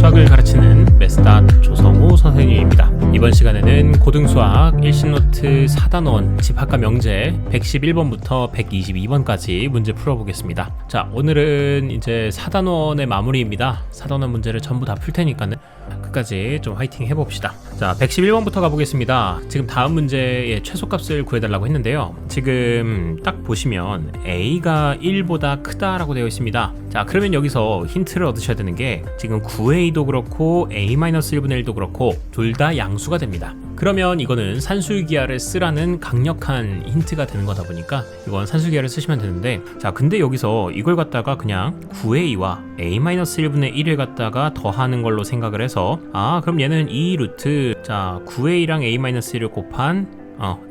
수학을 가르치는 메스닷 조성우 선생님입니다. 이번 시간에는 고등수학 일신노트 4단원 집합과 명제 111번부터 122번까지 문제 풀어보겠습니다. 자, 오늘은 이제 4단원의 마무리입니다. 4단원 문제를 전부 다 풀 테니까는 끝까지 좀 화이팅 해봅시다. 자, 111번부터 가보겠습니다. 지금 다음 문제의 최소값을 구해달라고 했는데요. 지금 딱 보시면 A가 1보다 크다라고 되어 있습니다. 자, 그러면 여기서 힌트를 얻으셔야 되는 게 지금 9A도 그렇고 A-1분의 1도 그렇고 둘 다 양수가 됩니다. 그러면 이거는 산술기하를 쓰라는 강력한 힌트가 되는 거다 보니까 이건 산술기하를 쓰시면 되는데, 자, 근데 여기서 이걸 갖다가 그냥 9A와 A-1분의 1을 갖다가 더하는 걸로 생각을 해서 그럼 얘는 2 루트, 자, 9A랑 A-1을 곱한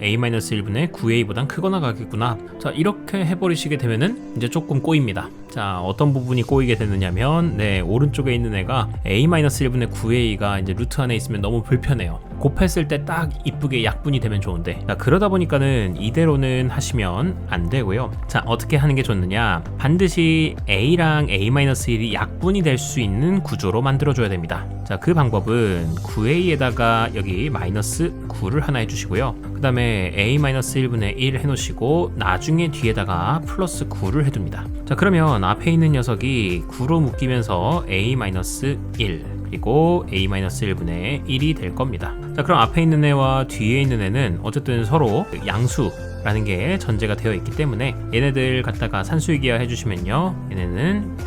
A-1분의 9A보단 크거나 같겠구나. 자, 이렇게 해버리시게 되면은 이제 조금 꼬입니다. 자, 어떤 부분이 꼬이게 되느냐면, 오른쪽에 있는 애가 A-1분의 9A가 이제 루트 안에 있으면 너무 불편해요. 곱했을 때 딱 이쁘게 약분이 되면 좋은데, 자, 그러다 보니까는 이대로는 하시면 안 되고요. 자, 어떻게 하는 게 좋느냐? 반드시 A랑 A-1이 약분이 될 수 있는 구조로 만들어줘야 됩니다. 자, 그 방법은 9A에다가 여기 마이너스 9를 하나 해주시고요. 그 다음에 A-1분의 1 해놓으시고 나중에 뒤에다가 플러스 9를 해둡니다. 자, 그러면 앞에 있는 녀석이 9로 묶이면서 A-1 그리고 A-1분의 1이 될 겁니다. 자, 그럼 앞에 있는 애와 뒤에 있는 애는 어쨌든 서로 양수라는 게 전제가 되어 있기 때문에 얘네들 갖다가 산술기하 해주시면요, 얘네는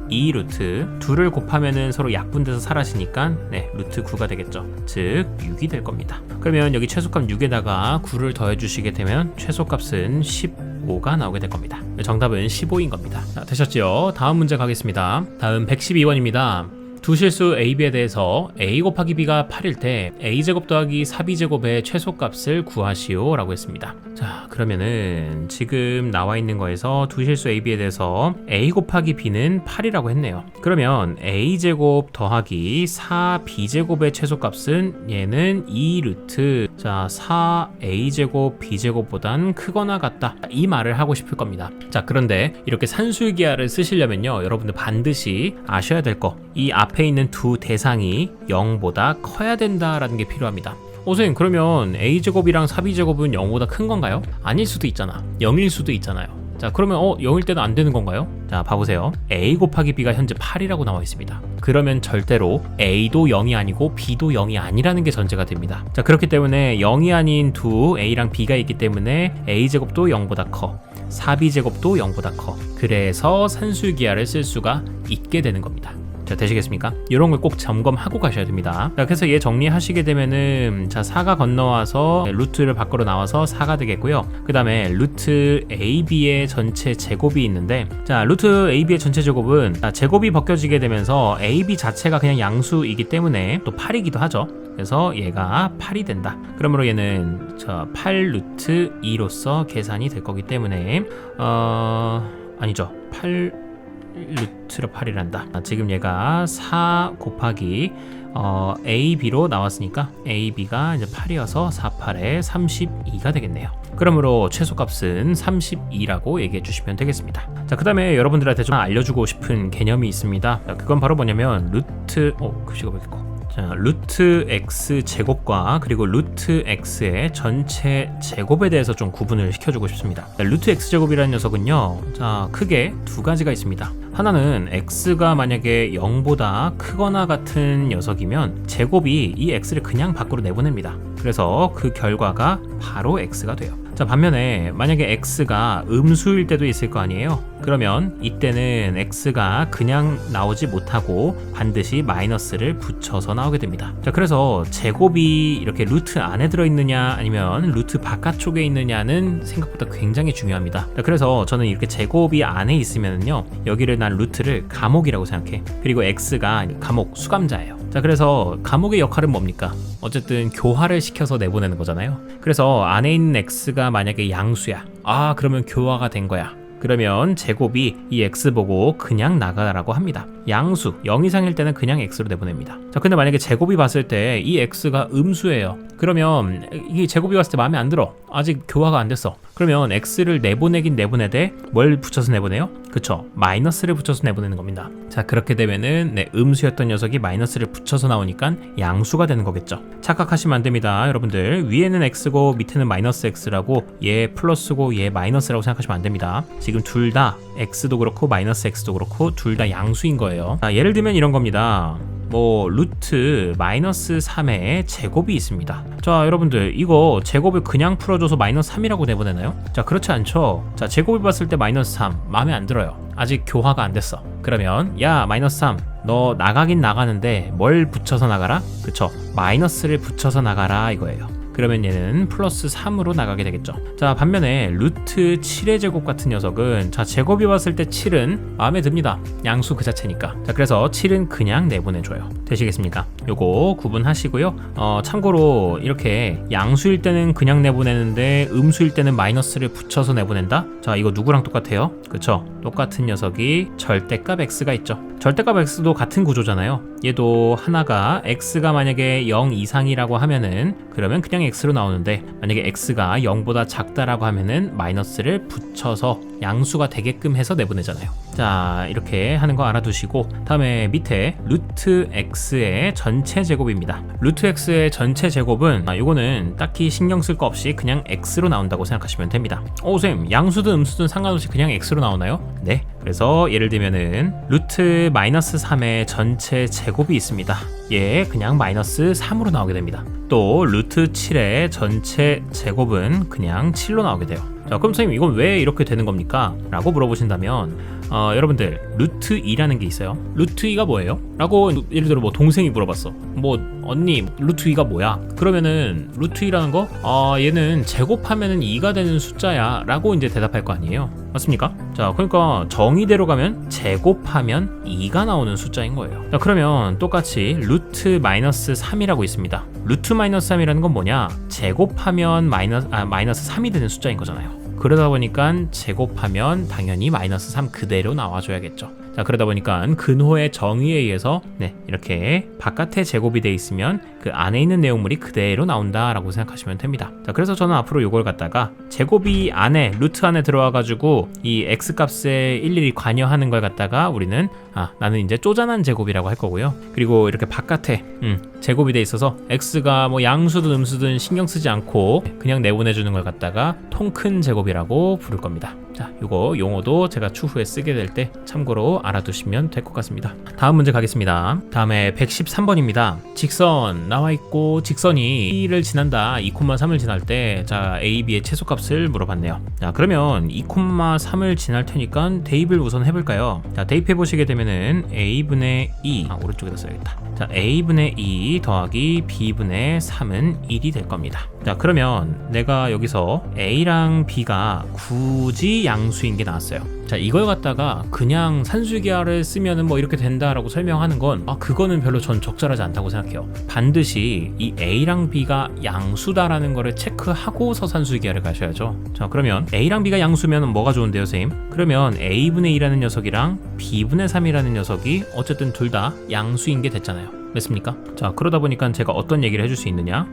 2 루트 2를 곱하면은 서로 약분돼서 사라지니까 루트 9가 되겠죠. 즉 6이 될 겁니다. 그러면 여기 최소값 6에다가 9를 더해주시게 되면 최소값은 15가 나오게 될 겁니다. 정답은 15인 겁니다. 자, 되셨죠? 다음 문제 가겠습니다. 다음 112번입니다. 두 실수 A, B에 대해서 A 곱하기 B가 8일 때 A제곱 더하기 4B제곱의 최소값을 구하시오 라고 했습니다. 자, 그러면은 지금 나와 있는 거에서 두 실수 A, B에 대해서 A 곱하기 B는 8이라고 했네요. 그러면 A제곱 더하기 4B제곱의 최소값은 얘는 2 루트, 자, 4A제곱 B제곱보단 크거나 같다, 이 말을 하고 싶을 겁니다. 자, 그런데 이렇게 산술기하를 쓰시려면요, 여러분들 반드시 아셔야 될 거, 이 앞에 있는 두 대상이 0보다 커야 된다라는 게 필요합니다. 선생님, 그러면 A제곱이랑 4B제곱은 0보다 큰 건가요? 아닐 수도 있잖아. 0일 수도 있잖아요. 자, 그러면 0일 때는 안 되는 건가요? 자, 봐보세요. A 곱하기 B가 현재 8이라고 나와 있습니다. 그러면 절대로 A도 0이 아니고 B도 0이 아니라는 게 전제가 됩니다. 자, 그렇기 때문에 0이 아닌 두 A랑 B가 있기 때문에 A제곱도 0보다 커, 4B제곱도 0보다 커. 그래서 산술기하를 쓸 수가 있게 되는 겁니다. 자, 되시겠습니까? 이런 걸 꼭 점검하고 가셔야 됩니다. 자, 그래서 얘 정리하시게 되면은, 자, 4가 건너와서 루트를 밖으로 나와서 4가 되겠고요. 그 다음에 루트 AB의 전체 제곱이 있는데, 자, 루트 AB의 전체 제곱은 제곱이 벗겨지게 되면서 AB 자체가 그냥 양수이기 때문에 또 8이기도 하죠. 그래서 얘가 8이 된다. 그러므로 얘는 8 루트 2로서 계산이 될 거기 때문에 아니죠. 8 루트로 8이란다. 지금 얘가 4 곱하기 AB로 나왔으니까 AB가 이제 8이어서 4, 8에 32가 되겠네요. 그러므로 최소값은 32라고 얘기해 주시면 되겠습니다. 자, 그 다음에 여러분들한테 좀 알려주고 싶은 개념이 있습니다. 자, 그건 바로 뭐냐면 루트 글씨가 왜 이렇게 커? 자, 루트 x 제곱과 그리고 루트 x의 전체 제곱에 대해서 좀 구분을 시켜주고 싶습니다. 자, 루트 x 제곱이라는 녀석은요, 자, 크게 두 가지가 있습니다. 하나는 x가 만약에 0보다 크거나 같은 녀석이면 제곱이 이 x를 그냥 밖으로 내보냅니다. 그래서 그 결과가 바로 x가 돼요. 자, 반면에 만약에 x가 음수일 때도 있을 거 아니에요. 그러면 이때는 x가 그냥 나오지 못하고 반드시 마이너스를 붙여서 나오게 됩니다. 자, 그래서 제곱이 이렇게 루트 안에 들어있느냐 아니면 루트 바깥쪽에 있느냐는 생각보다 굉장히 중요합니다. 자, 그래서 저는 이렇게 제곱이 안에 있으면요, 여기를 난 루트를 감옥이라고 생각해. 그리고 x가 감옥 수감자예요. 자, 그래서 감옥의 역할은 뭡니까? 어쨌든 교화를 시켜서 내보내는 거잖아요. 그래서 안에 있는 x가 만약에 양수야, 그러면 교화가 된 거야. 그러면 제곱이 이 x 보고 그냥 나가라고 합니다. 양수 0 이상일 때는 그냥 x로 내보냅니다. 자, 근데 만약에 제곱이 봤을 때 이 x가 음수예요. 그러면 이 제곱이 봤을 때 마음에 안 들어. 아직 교화가 안 됐어. 그러면 x를 내보내긴 내보내되 뭘 붙여서 내보내요? 그쵸, 마이너스를 붙여서 내보내는 겁니다. 자, 그렇게 되면은 음수였던 녀석이 마이너스를 붙여서 나오니까 양수가 되는 거겠죠. 착각하시면 안 됩니다. 여러분들, 위에는 x고 밑에는 마이너스 x라고 얘 플러스고 얘 마이너스라고 생각하시면 안 됩니다. 지금 둘 다 x도 그렇고 마이너스 x도 그렇고 둘 다 양수인 거예요. 자, 예를 들면 이런 겁니다. 뭐 루트 마이너스 3의 제곱이 있습니다. 자, 여러분들, 이거 제곱을 그냥 풀어줘서 마이너스 3이라고 내보내나요? 자, 그렇지 않죠. 자, 제곱을 봤을 때 마이너스 3 마음에 안 들어요. 아직 교화가 안 됐어. 그러면 야, 마이너스 3 너 나가긴 나가는데 뭘 붙여서 나가라? 그쵸, 마이너스를 붙여서 나가라 이거예요. 그러면 얘는 플러스 3으로 나가게 되겠죠. 자, 반면에 루트 7의 제곱 같은 녀석은, 자, 제곱이 왔을 때 7은 마음에 듭니다. 양수 그 자체니까. 자, 그래서 7은 그냥 내보내줘요. 되시겠습니까? 요거 구분하시고요. 참고로 이렇게 양수일 때는 그냥 내보내는데 음수일 때는 마이너스를 붙여서 내보낸다? 자, 이거 누구랑 똑같아요? 그쵸? 똑같은 녀석이 절대값 x가 있죠. 절대값 x도 같은 구조잖아요. 얘도 하나가 x가 만약에 0 이상이라고 하면은 그러면 그냥 x로 나오는데, 만약에 x가 0보다 작다라고 하면은 마이너스를 붙여서 양수가 되게끔 해서 내보내잖아요. 자, 이렇게 하는 거 알아두시고, 다음에 밑에 루트 x의 전체 제곱입니다. 루트 x의 전체 제곱은 요거는 딱히 신경 쓸 거 없이 그냥 x로 나온다고 생각하시면 됩니다. 쌤, 양수든 음수든 상관없이 그냥 x로 나오나요? 네, 그래서 예를 들면은 루트 마이너스 3의 전체 제곱이 있습니다. 얘 그냥 마이너스 3으로 나오게 됩니다. 또 루트 7의 전체 제곱은 그냥 7로 나오게 돼요. 자, 그럼 선생님, 이건 왜 이렇게 되는 겁니까? 라고 물어보신다면, 여러분들, 루트 2라는 게 있어요. 루트 2가 뭐예요? 라고 예를 들어 뭐 동생이 물어봤어. 뭐 언니, 루트 2가 뭐야? 그러면은 루트 2라는 거? 얘는 제곱하면은 2가 되는 숫자야 라고 이제 대답할 거 아니에요. 맞습니까? 자, 그러니까 정의대로 가면 제곱하면 2가 나오는 숫자인 거예요. 자, 그러면 똑같이 루트 마이너스 3이라고 있습니다. 루트 마이너스 3이라는 건 뭐냐? 제곱하면 마이너스 3이 되는 숫자인 거잖아요. 그러다 보니까 제곱하면 당연히 마이너스 3 그대로 나와줘야겠죠. 자, 그러다 보니까 근호의 정의에 의해서 이렇게 바깥에 제곱이 돼 있으면 그 안에 있는 내용물이 그대로 나온다라고 생각하시면 됩니다. 자, 그래서 저는 앞으로 이걸 갖다가 제곱이 안에 루트 안에 들어와가지고 이 x 값에 일일이 관여하는 걸 갖다가 우리는 나는 이제 쪼잔한 제곱이라고 할 거고요. 그리고 이렇게 바깥에 제곱이 돼 있어서 x가 뭐 양수든 음수든 신경 쓰지 않고 그냥 내보내주는 걸 갖다가 통큰 제곱이라고 부를 겁니다. 자, 이거 용어도 제가 추후에 쓰게 될 때 참고로 알아두시면 될 것 같습니다. 다음 문제 가겠습니다. 다음에 113번입니다. 직선 나와 있고 직선이 2를 지난다, 2,3을 지날 때, 자, a, b의 최소값을 물어봤네요. 자, 그러면 2,3을 지날 테니까 대입을 우선 해볼까요? 자, 대입해 보시게 되면은 a분의 2, 오른쪽에다 써야겠다. 자, a분의 2 더하기 b분의 3은 1이 될 겁니다. 자, 그러면 내가 여기서 a랑 b가 굳이 양수인 게 나왔어요. 자, 이걸 갖다가 그냥 산수기하를 쓰면은 뭐 이렇게 된다라고 설명하는 건 그거는 별로 전 적절하지 않다고 생각해요. 반드시 이 a랑 b가 양수다라는 거를 체크하고서 산수기하를 가셔야죠. 자, 그러면 a랑 b가 양수면 뭐가 좋은데요, 선생님? 그러면 a분의 2라는 녀석이랑 b분의 3이라는 녀석이 어쨌든 둘 다 양수인 게 됐잖아요. 맞습니까? 자, 그러다 보니까 제가 어떤 얘기를 해줄 수 있느냐?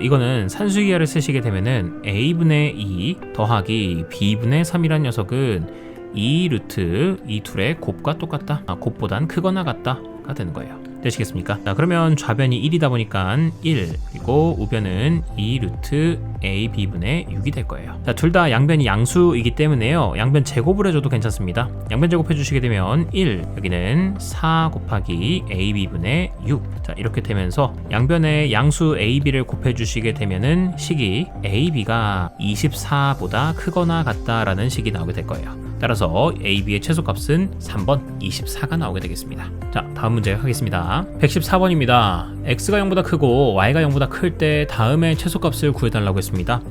이거는 산수기하를 쓰시게 되면은 a분의 2 더하기 b분의 3이란 녀석은 2 루트 이 둘의 곱과 똑같다. 곱보단 크거나 같다가 되는 거예요. 되시겠습니까? 자, 그러면 좌변이 1이다 보니까 1, 그리고 우변은 2 루트 a b분의 6이 될 거예요. 자, 둘 다 양변이 양수이기 때문에요, 양변 제곱을 해줘도 괜찮습니다. 양변 제곱해 주시게 되면 1, 여기는 4 곱하기 a b분의 6. 자, 이렇게 되면서 양변의 양수 a b를 곱해 주시게 되면은 식이 a b가 24보다 크거나 같다라는 식이 나오게 될 거예요. 따라서 a b의 최소값은 3번 24가 나오게 되겠습니다. 자, 다음 문제 하겠습니다. 114번입니다. x가 0보다 크고 y가 0보다 클 때 다음에 최소값을 구해달라고 했습니다.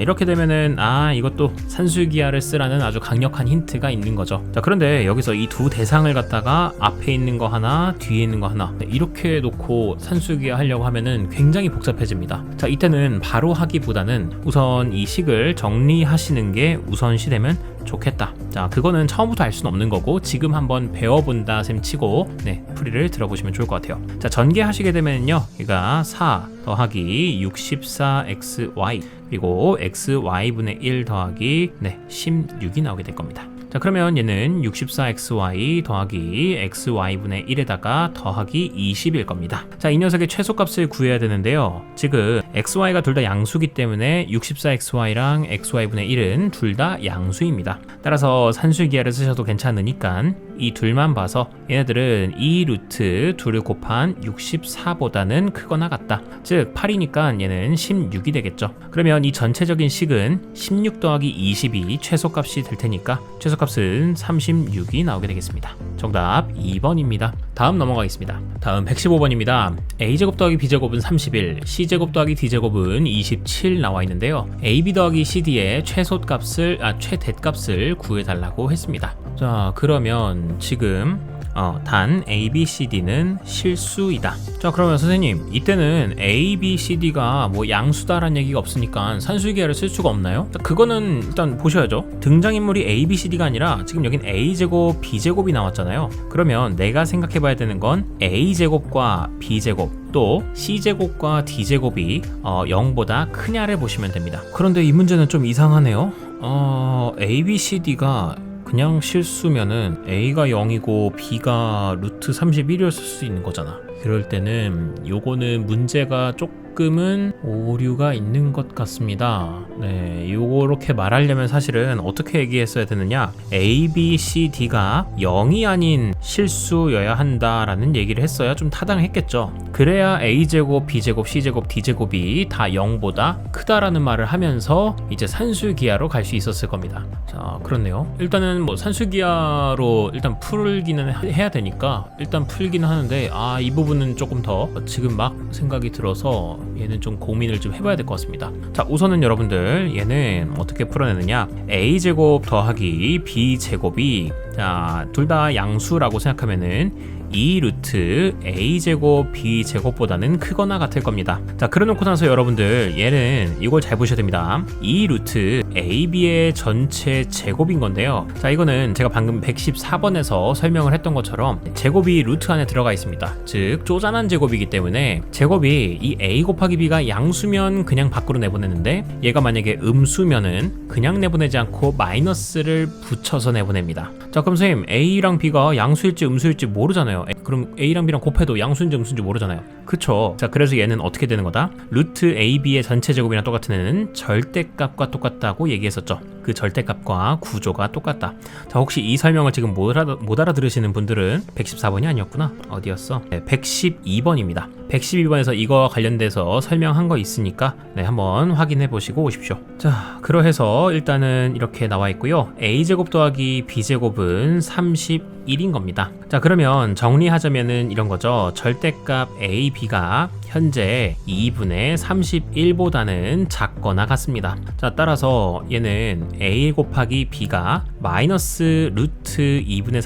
이렇게 되면은 이것도 산수기하를 쓰라는 아주 강력한 힌트가 있는 거죠. 자, 그런데 여기서 이 두 대상을 갖다가 앞에 있는 거 하나, 뒤에 있는 거 하나 이렇게 놓고 산수기하 하려고 하면은 굉장히 복잡해집니다. 자, 이때는 바로 하기보다는 우선 이 식을 정리하시는 게 우선시 되면 좋겠다. 자, 그거는 처음부터 알 수는 없는 거고 지금 한번 배워본다 셈 치고 풀이를 들어보시면 좋을 것 같아요. 자, 전개하시게 되면요, 얘가 4 더하기 64xy 그리고 xy분의 1 더하기 16이 나오게 될 겁니다. 자, 그러면 얘는 64xy 더하기 xy분의 1에다가 더하기 20일 겁니다. 자, 이 녀석의 최소값을 구해야 되는데요. 지금 xy가 둘 다 양수기 때문에 64xy랑 xy분의 1은 둘 다 양수입니다. 따라서 산술기하를 쓰셔도 괜찮으니까 이 둘만 봐서 얘네들은 2 루트 2를 곱한 64보다는 크거나 같다. 즉 8이니까 얘는 16이 되겠죠. 그러면 이 전체적인 식은 16 더하기 20이 최소값이 될 테니까 최소값은 36이 나오게 되겠습니다. 정답 2번입니다. 다음 넘어가겠습니다. 다음 115번입니다. a제곱 더하기 b제곱은 31, c제곱 더하기 d제곱은 27 나와 있는데요. ab 더하기 cd의 최대값을 구해달라고 했습니다. 자, 그러면 지금 단 A, B, C, D는 실수이다. 자, 그러면 선생님, 이때는 A, B, C, D가 뭐 양수다라는 얘기가 없으니까 산술기하를 쓸 수가 없나요? 자, 그거는 일단 보셔야죠. 등장인물이 A, B, C, D가 아니라 지금 여긴 A제곱, B제곱이 나왔잖아요. 그러면 내가 생각해봐야 되는 건 A제곱과 B제곱 또 C제곱과 D제곱이 0보다 크냐를 보시면 됩니다. 그런데 이 문제는 좀 이상하네요. A, B, C, D가 그냥 실수면은 A가 0이고 B가 루트 31이었을 수 있는 거잖아. 그럴 때는 요거는 문제가 조금은 오류가 있는 것 같습니다. 요렇게 말하려면 사실은 어떻게 얘기했어야 되느냐, A, B, C, D가 0이 아닌 실수여야 한다라는 얘기를 했어야 좀 타당했겠죠. 그래야 A제곱, B제곱, C제곱, D제곱이 다 0보다 크다라는 말을 하면서 이제 산술기하로 갈 수 있었을 겁니다. 자, 그렇네요. 일단은 뭐 산술기하로 일단 풀기는 해야 되니까 일단 풀기는 하는데 이 부분은 조금 더 지금 막 생각이 들어서 얘는 좀 고민을 좀 해봐야 될 것 같습니다. 자, 우선은 여러분들 얘는 어떻게 풀어내느냐, A제곱 더하기 B제곱이 둘 다 양수라고 생각하면은 2 루트 A제곱 B제곱보다는 크거나 같을 겁니다. 자, 그래놓고 나서 여러분들 얘는 이걸 잘 보셔야 됩니다. 2 루트 AB의 전체 제곱인 건데요. 자, 이거는 제가 방금 114번에서 설명을 했던 것처럼 제곱이 루트 안에 들어가 있습니다. 즉 쪼잔한 제곱이기 때문에 제곱이 이 A 곱하기 B가 양수면 그냥 밖으로 내보내는데 얘가 만약에 음수면은 그냥 내보내지 않고 마이너스를 붙여서 내보냅니다. 자, 그럼 선생님 A랑 B가 양수일지 음수일지 모르잖아요. 그럼 A랑 B랑 곱해도 양수인지 음수인지 모르잖아요. 그쵸? 자, 그래서 얘는 어떻게 되는 거다? 루트 AB의 전체 제곱이랑 똑같은 애는 절대값과 똑같다고 얘기했었죠. 그 절대값과 구조가 똑같다. 자, 혹시 이 설명을 지금 못 알아들으시는 분들은 114번이 아니었구나. 어디였어? 112번입니다. 112번에서 이거 관련돼서 설명한 거 있으니까 한번 확인해 보시고 오십시오. 자, 그러해서 일단은 이렇게 나와 있고요. A제곱 더하기 B제곱은 31인 겁니다. 자, 그러면 정리하자면은 이런 거죠. 절대값 A, B가 현재 2분의 31보다는 작거나 같습니다. 자, 따라서 얘는 A 곱하기 B가 마이너스 루트 2분의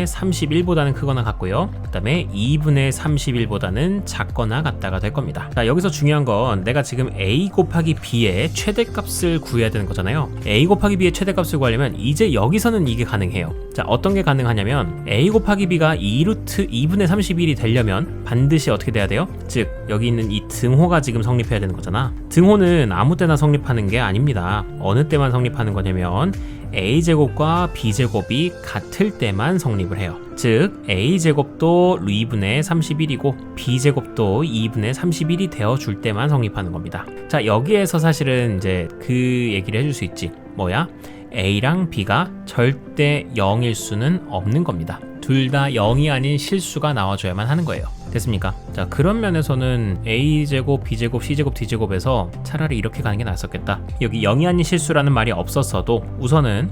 31보다는 크거나 같고요. 그 다음에 2분의 31보다는 작거나 같다가 될 겁니다. 자, 여기서 중요한 건 내가 지금 A 곱하기 B의 최대값을 구해야 되는 거잖아요. A 곱하기 B의 최대값을 구하려면 이제 여기서는 이게 가능해요. 자, 어떤 게 가능하냐면 A 곱하기 B가 2루트 2분의 31이 되려면 반드시 어떻게 돼야 돼요? 즉 여기 있는 이 등호가 지금 성립해야 되는 거잖아. 등호는 아무 때나 성립하는 게 아닙니다. 어느 때만 성립하는 거냐면 A제곱과 B제곱이 같을 때만 성립을 해요. 즉 A제곱도 2분의 31이고 B제곱도 2분의 31이 되어줄 때만 성립하는 겁니다. 자, 여기에서 사실은 이제 그 얘기를 해줄 수 있지. 뭐야? A랑 B가 절대 0일 수는 없는 겁니다. 둘 다 0이 아닌 실수가 나와줘야만 하는 거예요. 됐습니까? 자, 그런 면에서는 A제곱, B제곱, C제곱, D제곱에서 차라리 이렇게 가는 게 낫었겠다. 여기 0이 아닌 실수라는 말이 없었어도 우선은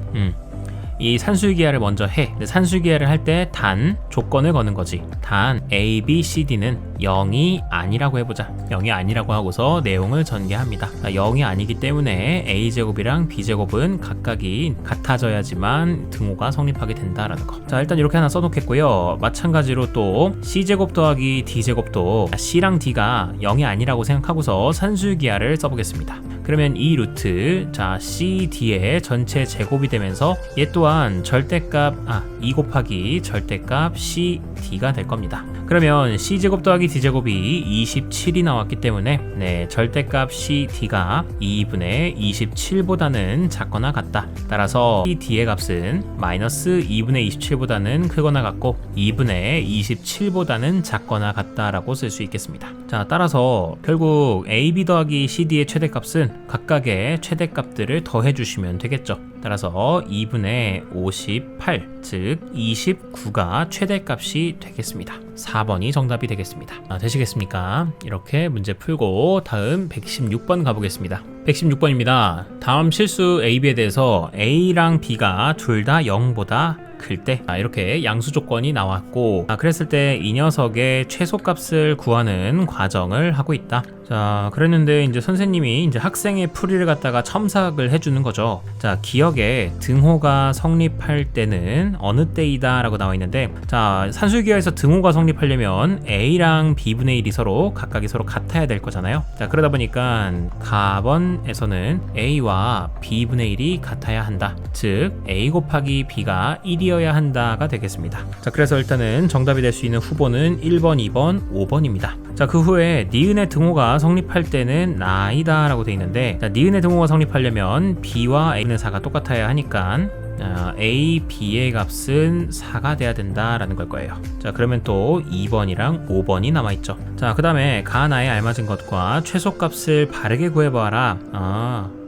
이 산술기하를 먼저 해. 근데 산술기하를 할 때 단 조건을 거는 거지. 단 A, B, C, D는 0이 아니라고 해보자. 0이 아니라고 하고서 내용을 전개합니다. 0이 아니기 때문에 A제곱이랑 B제곱은 각각이 같아져야지만 등호가 성립하게 된다라는 거. 자, 일단 이렇게 하나 써놓겠고요. 마찬가지로 또 C제곱 더하기 D제곱도 C랑 D가 0이 아니라고 생각하고서 산술기하를 써보겠습니다. 그러면 이 루트 자 CD의 전체 제곱이 되면서 얘 또한 절대값 2 곱하기 절대값 CD가 될 겁니다. 그러면 C제곱 더하기 D제곱이 27이 나왔기 때문에 네, 절대값 CD가 2분의 27보다는 작거나 같다. 따라서 CD의 값은 마이너스 2분의 27보다는 크거나 같고 2분의 27보다는 작거나 같다라고 쓸 수 있겠습니다. 자, 따라서 결국 AB 더하기 CD의 최대값은 각각의 최대값들을 더해주시면 되겠죠. 따라서 2분의 58, 즉 29가 최대값이 되겠습니다. 4번이 정답이 되겠습니다. 되시겠습니까? 이렇게 문제 풀고 다음 116번 가보겠습니다. 116번입니다. 다음 실수 AB에 대해서 A랑 B가 둘 다 0보다 클 때 이렇게 양수 조건이 나왔고 그랬을 때 이 녀석의 최소값을 구하는 과정을 하고 있다. 자, 그랬는데 이제 선생님이 이제 학생의 풀이를 갖다가 첨삭을 해주는 거죠. 자, 기억에 등호가 성립할 때는 어느 때이다 라고 나와 있는데, 자, 산술기하에서 등호가 성립하려면 A랑 B분의 1이 서로 각각이 서로 같아야 될 거잖아요. 자, 그러다 보니까 가번에서는 A와 B분의 1이 같아야 한다. 즉 A 곱하기 B가 1이어야 한다가 되겠습니다. 자, 그래서 일단은 정답이 될 수 있는 후보는 1번, 2번, 5번입니다. 자, 그 후에 니은의 등호가 성립할 때는 나이다 라고 되어 있는데, 자, 니은의 등호가 성립하려면 B와 A는 4가 똑같아야 하니까 A, B의 값은 4가 돼야 된다라는 걸 거예요. 자, 그러면 또 2번이랑 5번이 남아있죠. 자, 그 다음에 가나에 알맞은 것과 최소값을 바르게 구해봐라.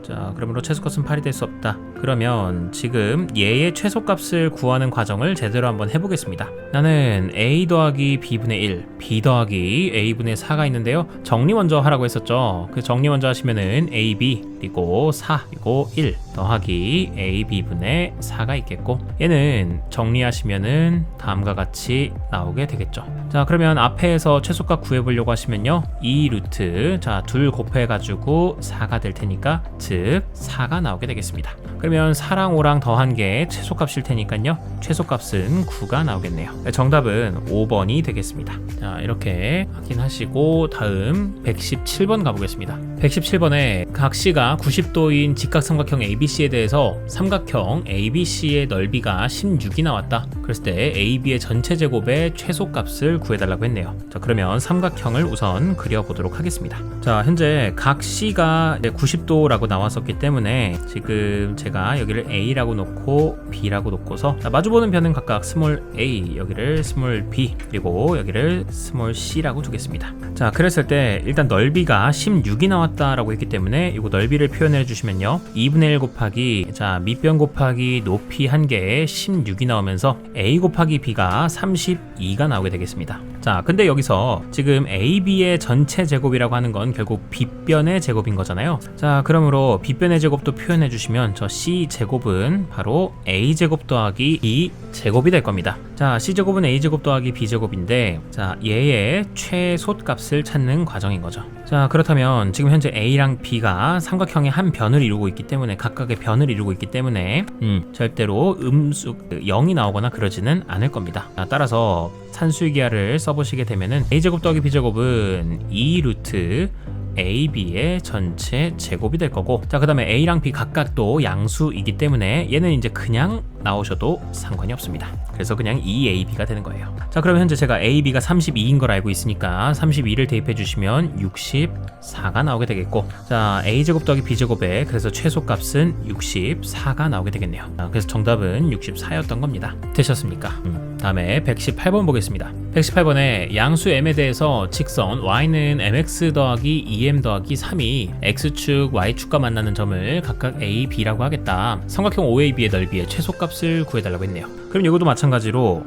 자, 그러므로 최소값은 8이 될 수 없다. 그러면 지금 얘의 최소값을 구하는 과정을 제대로 한번 해보겠습니다. 나는 A 더하기 B분의 1, B 더하기 A분의 4가 있는데요. 정리 먼저 하라고 했었죠. 그 정리 먼저 하시면은 AB 그리고 4 그리고 1 더하기 AB분의 4가 있겠고, 얘는 정리하시면은 다음과 같이 나오게 되겠죠. 자, 그러면 앞에서 최소값 구해보려고 하시면요, 이 루트 자 둘 곱해가지고 4가 될 테니까 즉 4가 나오게 되겠습니다. 그러면 4랑 5랑 더한 게 최소값일 테니까요, 최소값은 9가 나오겠네요. 정답은 5번이 되겠습니다. 자, 이렇게 확인하시고 다음 117번 가보겠습니다. 117번에 각 C가 90도인 직각삼각형 ABC에 대해서 삼각형 ABC의 넓이가 16이 나왔다. 그랬을 때 AB의 전체 제곱의 최소값을 구해달라고 했네요. 자, 그러면 삼각형을 우선 그려보도록 하겠습니다. 자, 현재 각 C가 90도라고 나왔었기 때문에 지금 제가 여기를 A라고 놓고 B라고 놓고서, 자, 마주보는 변은 각각 스몰 a, 여기를 스몰 b, 그리고 여기를 스몰 c라고 두겠습니다. 자, 그랬을 때 일단 넓이가 16이 나왔다라고 했기 때문에 이거 넓이를 표현해 주시면요, 2분의 1 곱하기 자 밑변 곱하기 높이 한 개에 16이 나오면서 a 곱하기 b가 32가 나오게 되겠습니다. 자, 근데 여기서 지금 AB의 전체 제곱이라고 하는 건 결국 빗변의 제곱인 거잖아요. 자, 그러므로 빗변의 제곱도 표현해 주시면 저 C제곱은 바로 A제곱 더하기 B제곱이 될 겁니다. 자, C제곱은 A제곱 더하기 B제곱인데, 자, 얘의 최소값을 찾는 과정인 거죠. 자, 그렇다면 지금 현재 A랑 B가 삼각형의 한 변을 이루고 있기 때문에, 각각의 변을 이루고 있기 때문에 절대로 음수 0이 나오거나 그러지는 않을 겁니다. 자, 따라서 산술기하를 써보시게 되면은 A제곱 더하기 B제곱은 2 루트 AB의 전체 제곱이 될 거고, 자, 그 다음에 A랑 B 각각 또 양수이기 때문에 얘는 이제 그냥 나오셔도 상관이 없습니다. 그래서 그냥 2AB가 되는 거예요. 자, 그러면 현재 제가 AB가 32인 걸 알고 있으니까 32를 대입해 주시면 64가 나오게 되겠고, 자, A제곱 더하기 B제곱에 그래서 최소값은 64가 나오게 되겠네요. 자, 그래서 정답은 64였던 겁니다. 되셨습니까? 다음에 118번 보겠습니다. 118번에 양수 m에 대해서 직선 y는 mx 더하기 2m 더하기 3이 x축, y축과 만나는 점을 각각 a, b라고 하겠다. 삼각형 OAB의 넓이의 최소값을 구해달라고 했네요. 그럼 이것도 마찬가지로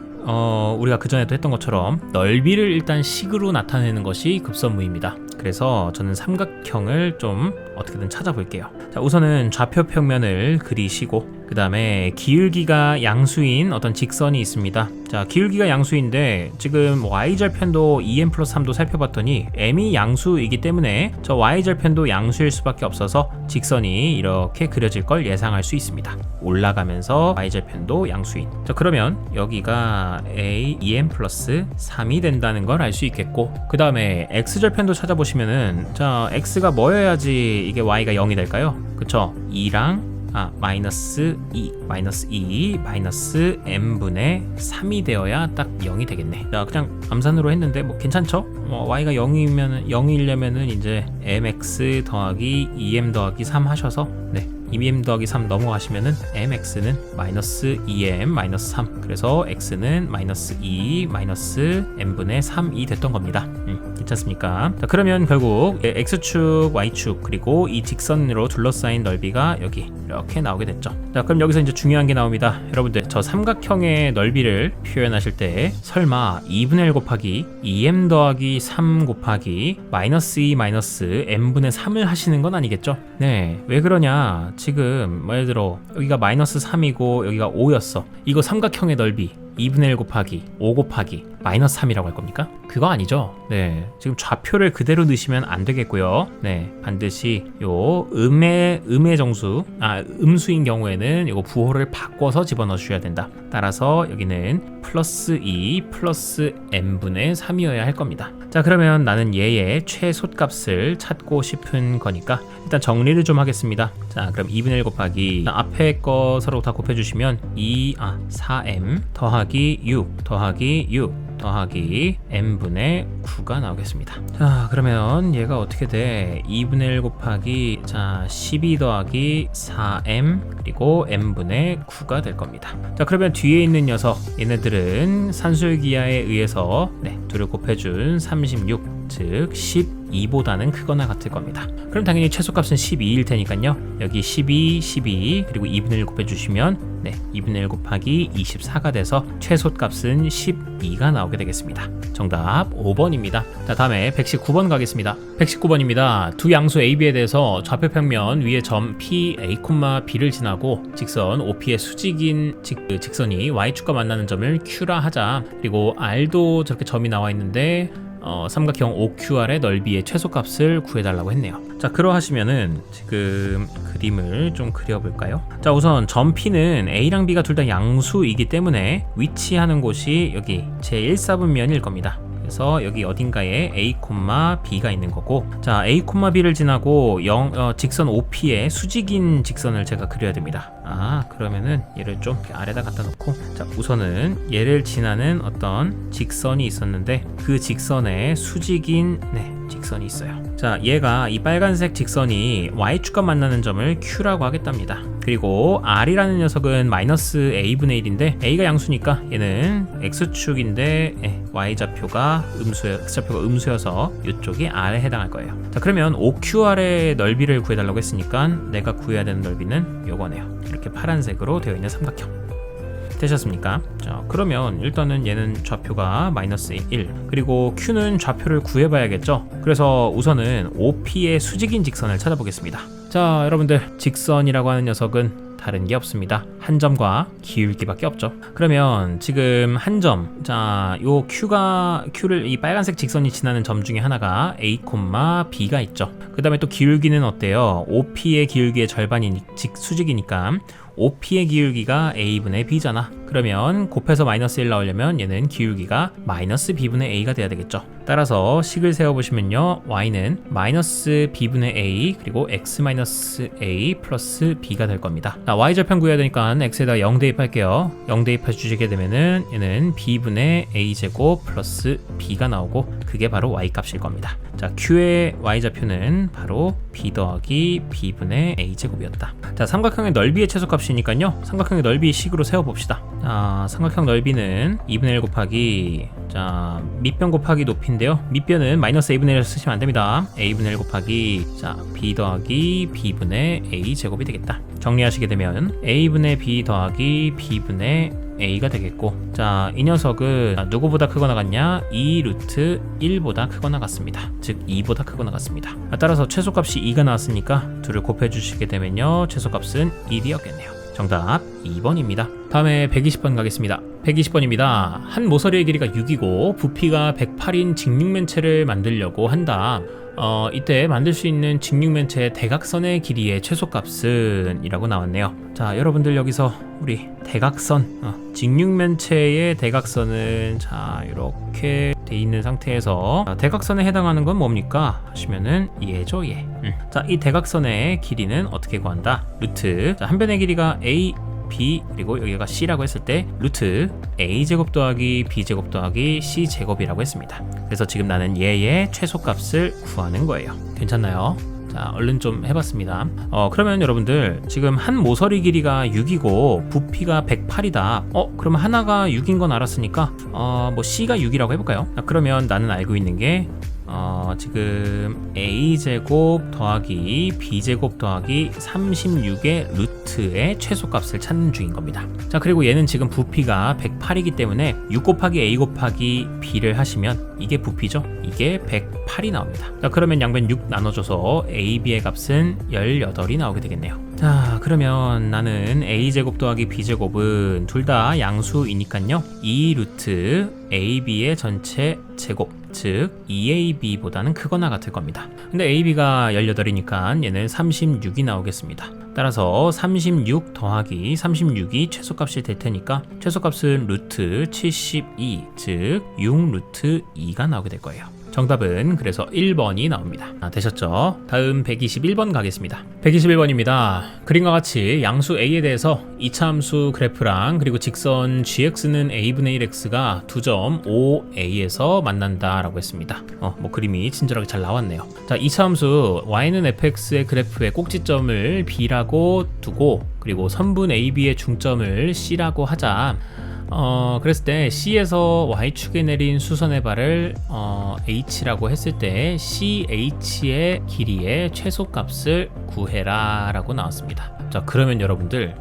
우리가 그전에도 했던 것처럼 넓이를 일단 식으로 나타내는 것이 급선무입니다. 그래서 저는 삼각형을 좀 어떻게든 찾아볼게요. 자, 우선은 좌표 평면을 그리시고, 그 그 다음에 기울기가 양수인 어떤 직선이 있습니다. 자, 기울기가 양수인데 지금 y절편도 2m 플러스 3도 살펴봤더니 m이 양수이기 때문에 저 y절편도 양수일 수밖에 없어서 직선이 이렇게 그려질 걸 예상할 수 있습니다. 올라가면서 y절편도 양수인. 자, 그러면 여기가 a 2m 플러스 3이 된다는 걸 알 수 있겠고, 그 다음에 x절편도 찾아보시면은 자, x가 뭐여야지 이게 y가 0이 될까요? 그쵸? 2랑 마이너스 2, 마이너스 m분의 3이 되어야 딱 0이 되겠네. 자, 그냥 암산으로 했는데 뭐 괜찮죠? y가 0이려면은 이제 mx 더하기 2m 더하기 3 하셔서 2m 더하기 3 넘어가시면은 mx는 마이너스 2m 마이너스 3, 그래서 x는 마이너스 2 마이너스 m분의 3이 됐던 겁니다. 괜찮습니까? 자, 그러면 결국 x축, y축 그리고 이 직선으로 둘러싸인 넓이가 여기 이렇게 나오게 됐죠. 자, 그럼 여기서 이제 중요한 게 나옵니다. 여러분들, 저 삼각형의 넓이를 표현하실 때 설마 2분의 1 곱하기 2m 더하기 3 곱하기 마이너스 2 마이너스 m분의 3을 하시는 건 아니겠죠? 네, 왜 그러냐? 지금 예를 들어 여기가 마이너스 3이고 여기가 5였어. 이거 삼각형의 넓이 2분의 1 곱하기 5 곱하기 마이너스 3이라고 할 겁니까? 그거 아니죠. 네, 지금 좌표를 그대로 넣으시면 안 되겠고요. 네, 반드시 요 음의 정수, 음수인 경우에는 이거 부호를 바꿔서 집어넣어 주셔야 된다. 따라서 여기는 플러스 2 플러스 m분의 3이어야 할 겁니다. 자, 그러면 나는 얘의 최소값을 찾고 싶은 거니까 일단 정리를 좀 하겠습니다. 자, 그럼 2분의 1 곱하기 앞에 거 서로 다 곱해주시면 4m 더하기 6 더하기 6 더하기 m분의 9가 나오겠습니다. 자, 그러면 얘가 어떻게 돼? 2분의 1 곱하기 12 더하기 4m 그리고 m분의 9가 될 겁니다. 자, 그러면 뒤에 있는 녀석, 얘네들은 산술기하에 의해서 둘을 곱해준 36, 즉 12보다는 크거나 같을 겁니다. 그럼 당연히 최소값은 12일 테니까요. 여기 12, 12 그리고 2분의 1 곱해주시면 2분의 1 곱하기 24가 돼서 최소값은 12가 나오게 되겠습니다. 정답 5번입니다. 자, 다음에 119번 가겠습니다. 119번입니다. 두 양수 AB에 대해서 좌표평면 위에 점 P, A, B를 지나고 직선 OP의 수직인 직선이 Y축과 만나는 점을 Q라 하자. 그리고 R도 저렇게 점이 나와 있는데 삼각형 OQR의 넓이의 최소값을 구해달라고 했네요. 자, 그러하시면은 지금 그림을 좀 그려볼까요? 자, 우선 점 P는 A랑 B가 둘 다 양수이기 때문에 위치하는 곳이 여기 제1사분면일 겁니다. 그래서 여기 어딘가에 A, B가 있는 거고, 자, A, B를 지나고 직선 OP의 수직인 직선을 제가 그려야 됩니다. 그러면은 얘를 좀 아래다 갖다 놓고, 자, 우선은 얘를 지나는 어떤 직선이 있었는데 그 직선에 수직인 직선이 있어요. 자, 얘가 이 빨간색 직선이 Y축과 만나는 점을 Q라고 하겠답니다. 그리고 R이라는 녀석은 마이너스 A분의 1인데 A가 양수니까 얘는 X축인데 Y좌표가 X좌표가 음수여서 이쪽이 R에 해당할 거예요. 자, 그러면 OQR의 넓이를 구해달라고 했으니까 내가 구해야 되는 넓이는 요거네요. 이렇게 파란색으로 되어 있는 삼각형. 되셨습니까? 자, 그러면 일단은 얘는 좌표가 마이너스 1, 그리고 Q는 좌표를 구해봐야겠죠. 그래서 우선은 OP의 수직인 직선을 찾아보겠습니다. 자, 여러분들, 직선이라고 하는 녀석은 다른 게 없습니다. 한 점과 기울기밖에 없죠. 그러면 지금 한 점, 자, 요 Q를 이 빨간색 직선이 지나는 점 중에 하나가 A, B가 있죠. 그 다음에 또 기울기는 어때요? OP의 기울기의 절반이 수직이니까 OP의 기울기가 A분의 B잖아. 그러면 곱해서 마이너스 1 나오려면 얘는 기울기가 마이너스 B분의 A가 돼야 되겠죠. 따라서 식을 세워보시면요, Y는 마이너스 B분의 A 그리고 X 마이너스 A 플러스 B가 될 겁니다. 자, Y절편 구해야 되니까 X에다 0 대입할게요. 0 대입해 주시게 되면은 얘는 B분의 A제곱 플러스 B가 나오고, 그게 바로 Y값일 겁니다. 자, Q의 Y좌표는 바로 B 더하기 B분의 A제곱이었다. 자, 삼각형의 넓이의 최소값이니까요, 삼각형의 넓이 식으로 세워봅시다. 자, 삼각형 넓이는 2분의 1 곱하기, 자, 밑변 곱하기 높이인데요, 밑변은 마이너스 A분의 1을 쓰시면 안됩니다. A분의 1 곱하기, 자, B 더하기 B분의 A제곱이 되겠다. 정리하시게 되면 A분의 B 더하기 B분의 A가 되겠고, 자, 이 녀석은 누구보다 크거나 같냐? 2 루트 1보다 크거나 같습니다. 즉 2보다 크거나 같습니다. 따라서 최소값이 2가 나왔으니까 둘을 곱해주시게 되면요, 최소값은 1이었겠네요. 정답 2번입니다. 다음에 120번 가겠습니다. 120번입니다. 한 모서리의 길이가 6이고 부피가 108인 직육면체를 만들려고 한다. 이때 만들 수 있는 직육면체의 대각선의 길이의 최소값은 이라고 나왔네요. 자, 여러분들 여기서 우리 대각선, 직육면체의 대각선은 자 이렇게 돼 있는 상태에서 대각선에 해당하는 건 뭡니까? 하시면은 얘죠, 얘. 자, 이 대각선의 길이는 어떻게 구한다? 루트. 자, 한 변의 길이가 a b 그리고 여기가 c라고 했을 때 루트 a제곱 더하기 b제곱 더하기 c제곱이라고 했습니다. 그래서 지금 나는 얘의 최소값을 구하는 거예요. 괜찮나요? 자, 얼른 좀 해봤습니다. 그러면 여러분들 지금 한 모서리 길이가 6이고 부피가 108이다. 그러면 하나가 6인 건 알았으니까 뭐 c가 6이라고 해볼까요? 그러면 나는 알고 있는 게 지금 a제곱 더하기 b제곱 더하기 36의 루트의 최소값을 찾는 중인 겁니다. 자, 그리고 얘는 지금 부피가 108이기 때문에 6 곱하기 a 곱하기 b를 하시면 이게 부피죠. 이게 108이 나옵니다. 자, 그러면 양변 6 나눠줘서 a, b의 값은 18이 나오게 되겠네요. 자, 그러면 나는 a제곱 더하기 b제곱은 둘 다 양수이니까요 2 루트 ab의 전체 제곱, 즉 2ab보다는 크거나 같을 겁니다. 근데 ab가 18이니까 얘는 36이 나오겠습니다. 따라서 36 더하기 36이 최소값이 될 테니까 최소값은 루트 72, 즉 6 루트 2가 나오게 될 거예요. 정답은 그래서 1번이 나옵니다. 되셨죠? 다음 121번 가겠습니다. 121번입니다. 그림과 같이 양수 a에 대해서 이차함수 그래프랑 그리고 직선 gx는 a분의 1x가 2점 OA에서 만난다 라고 했습니다. 뭐 그림이 친절하게 잘 나왔네요. 자, 이차함수 y는 fx의 그래프의 꼭지점을 b라고 두고 그리고 선분 ab의 중점을 c라고 하자. 그랬을 때 C에서 Y축에 내린 수선의 발을 H라고 했을 때 CH의 길이의 최소값을 구해라 라고 나왔습니다. 자, 그러면 여러분들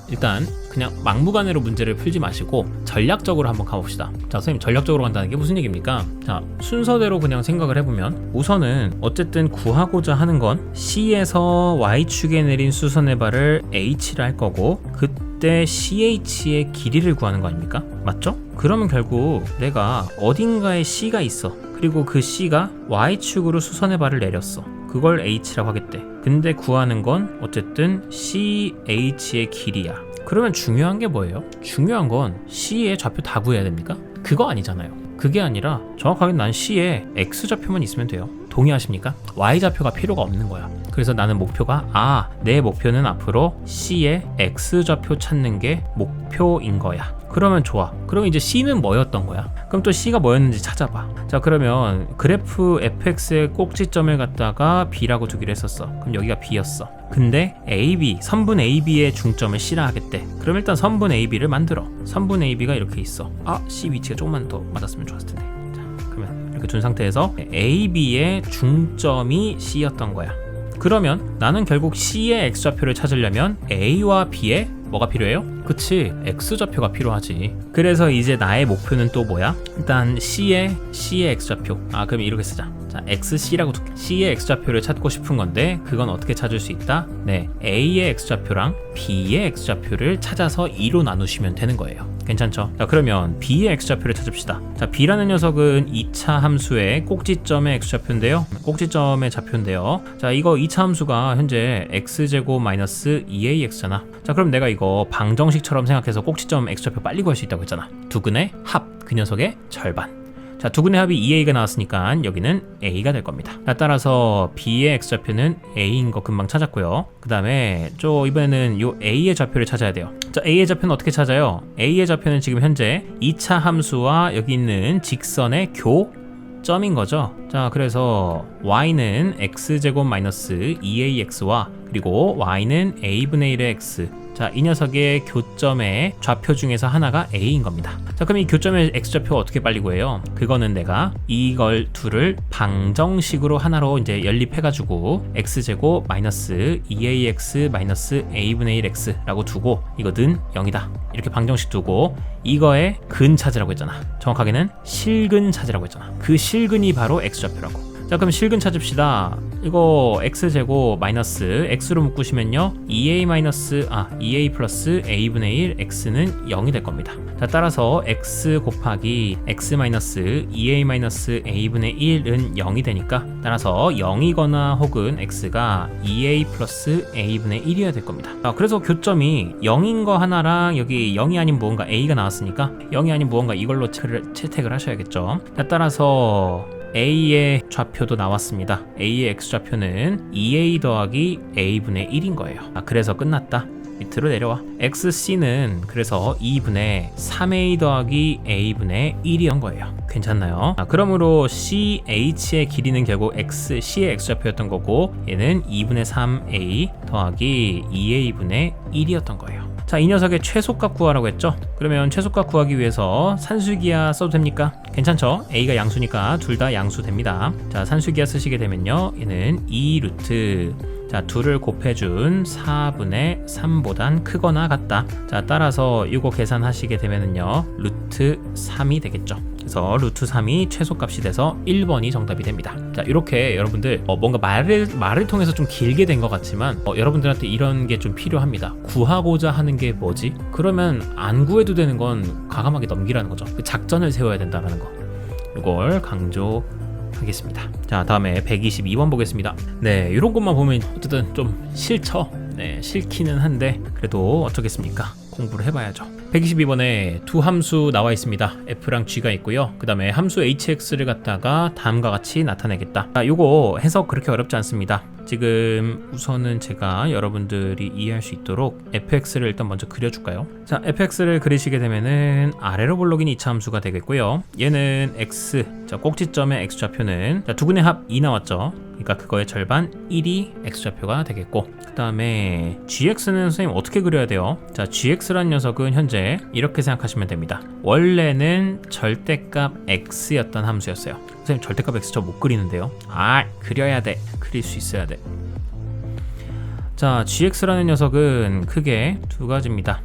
일단 그냥 막무가내로 문제를 풀지 마시고 전략적으로 한번 가봅시다. 자, 선생님 전략적으로 간다는 게 무슨 얘기입니까? 자, 순서대로 그냥 생각을 해보면 우선은 어쨌든 구하고자 하는 건 C에서 Y축에 내린 수선의 발을 H를 할 거고 그때 CH의 길이를 구하는 거 아닙니까? 맞죠? 그러면 결국 내가 어딘가에 C가 있어. 그리고 그 C가 Y축으로 수선의 발을 내렸어. 그걸 H라고 하겠대. 근데 구하는 건 어쨌든 CH의 길이야. 그러면 중요한 게 뭐예요? 중요한 건 C의 좌표 다 구해야 됩니까? 그거 아니잖아요. 그게 아니라 정확하게 난 C에 X좌표만 있으면 돼요. 동의하십니까? Y좌표가 필요가 없는 거야. 그래서 나는 목표가 내 목표는 앞으로 C의 X좌표 찾는 게 목표인 거야. 그러면 좋아. 그럼 이제 C는 뭐였던 거야? 그럼 또 C가 뭐였는지 찾아봐. 자, 그러면 그래프 fx의 꼭지점을 갖다가 B라고 두기로 했었어. 그럼 여기가 B였어. 근데 AB, 선분 AB의 중점을 C라 하겠대. 그럼 일단 선분 AB를 만들어. 선분 AB가 이렇게 있어. C 위치가 조금만 더 맞았으면 좋았을 텐데. 자, 그러면 이렇게 둔 상태에서 AB의 중점이 C였던 거야. 그러면 나는 결국 C의 X좌표를 찾으려면 A와 B의 뭐가 필요해요? 그치, X좌표가 필요하지. 그래서 이제 나의 목표는 또 뭐야? 일단 C의 X좌표. 그럼 이렇게 쓰자. 자, XC라고 둘게. C의 X좌표를 찾고 싶은 건데 그건 어떻게 찾을 수 있다? 네, A의 X좌표랑 B의 X좌표를 찾아서 2로 나누시면 되는 거예요. 괜찮죠? 자, 그러면 B의 X좌표를 찾읍시다. 자, B라는 녀석은 2차 함수의 꼭지점의 X좌표인데요. 꼭지점의 좌표인데요. 자, 이거 2차 함수가 현재 X제곱 마이너스 2AX잖아. 자, 그럼 내가 이거 방정식처럼 생각해서 꼭지점 X좌표 빨리 구할 수 있다고 했잖아. 두근의 합, 그 녀석의 절반. 자, 두근의 합이 2a가 나왔으니까 여기는 a가 될 겁니다. 자, 따라서 b의 x좌표는 a인 거 금방 찾았고요. 그 다음에 이번에는 요 a의 좌표를 찾아야 돼요. 자, a의 좌표는 어떻게 찾아요? a의 좌표는 지금 현재 2차 함수와 여기 있는 직선의 교점인 거죠. 자, 그래서 y는 x제곱 마이너스 2ax와 그리고 y는 a분의 1의 x. 자, 이 녀석의 교점의 좌표 중에서 하나가 a인 겁니다. 자, 그럼 이 교점의 x좌표 어떻게 빨리 구해요? 그거는 내가 이걸 둘을 방정식으로 하나로 이제 연립해가지고 x제곱 마이너스 2ax 마이너스 a분의 1x라고 두고 이거는 0이다. 이렇게 방정식 두고 이거의 근 찾으라고 했잖아. 정확하게는 실근 찾으라고 했잖아. 그 실근이 바로 x좌표라고. 자, 그럼 실근 찾읍시다. 이거 x제곱 마이너스 x로 묶으시면요 2a 플러스 a분의 1 x는 0이 될 겁니다. 자, 따라서 x 곱하기 x 마이너스 2a 마이너스 a분의 1은 0이 되니까 따라서 0이거나 혹은 x가 2a 플러스 a분의 1이어야 될 겁니다. 자, 그래서 교점이 0인 거 하나랑 여기 0이 아닌 무언가 a가 나왔으니까 0이 아닌 무언가 이걸로 채택을 하셔야겠죠. 자, 따라서 A의 좌표도 나왔습니다. A의 x좌표는 2A 더하기 A분의 1인 거예요. 그래서 끝났다. 밑으로 내려와. XC는 그래서 2분의 3A 더하기 A분의 1이었던 거예요. 괜찮나요? 그러므로 CH의 길이는 결국 C의 x좌표였던 거고 얘는 2분의 3A 더하기 2A분의 1이었던 거예요. 자, 이 녀석의 최소값 구하라고 했죠? 그러면 최소값 구하기 위해서 산수기하 써도 됩니까? 괜찮죠? A가 양수니까 둘 다 양수 됩니다. 자, 산수기하 쓰시게 되면요 얘는 2루트 자, 2를 곱해준 4분의 3보단 크거나 같다. 자, 따라서 이거 계산하시게 되면은요 루트 3이 되겠죠. 그래서 루트 3이 최소값이 돼서 1번이 정답이 됩니다. 자, 이렇게 여러분들 뭔가 말을 통해서 좀 길게 된 것 같지만 여러분들한테 이런 게 좀 필요합니다. 구하고자 하는 게 뭐지? 그러면 안 구해도 되는 건 과감하게 넘기라는 거죠. 그 작전을 세워야 된다는 거. 이걸 강조하겠습니다. 자, 다음에 122번 보겠습니다. 네, 이런 것만 보면 어쨌든 좀 싫죠. 네, 싫기는 한데 그래도 어쩌겠습니까? 공부를 해봐야죠. 122번에 두 함수 나와 있습니다. f랑 g가 있고요. 그 다음에 함수 hx를 갖다가 다음과 같이 나타내겠다. 요거 해석 그렇게 어렵지 않습니다. 지금 우선은 제가 여러분들이 이해할 수 있도록 fx를 일단 먼저 그려줄까요? 자, fx를 그리시게 되면은 아래로 볼록인 2차 함수가 되겠고요. 얘는 x, 자, 꼭지점의 x좌표는 자, 두근의 합 2 나왔죠. 그러니까 그거의 절반 1이 x좌표가 되겠고, 그 다음에 gx는 선생님 어떻게 그려야 돼요? 자, gx라는 녀석은 현재 이렇게 생각하시면 됩니다. 원래는 절대값 x였던 함수였어요. 선생님 절대값 x 저 못 그리는데요. 그려야 돼. 그릴 수 있어야 돼. 자, gx라는 녀석은 크게 두 가지입니다.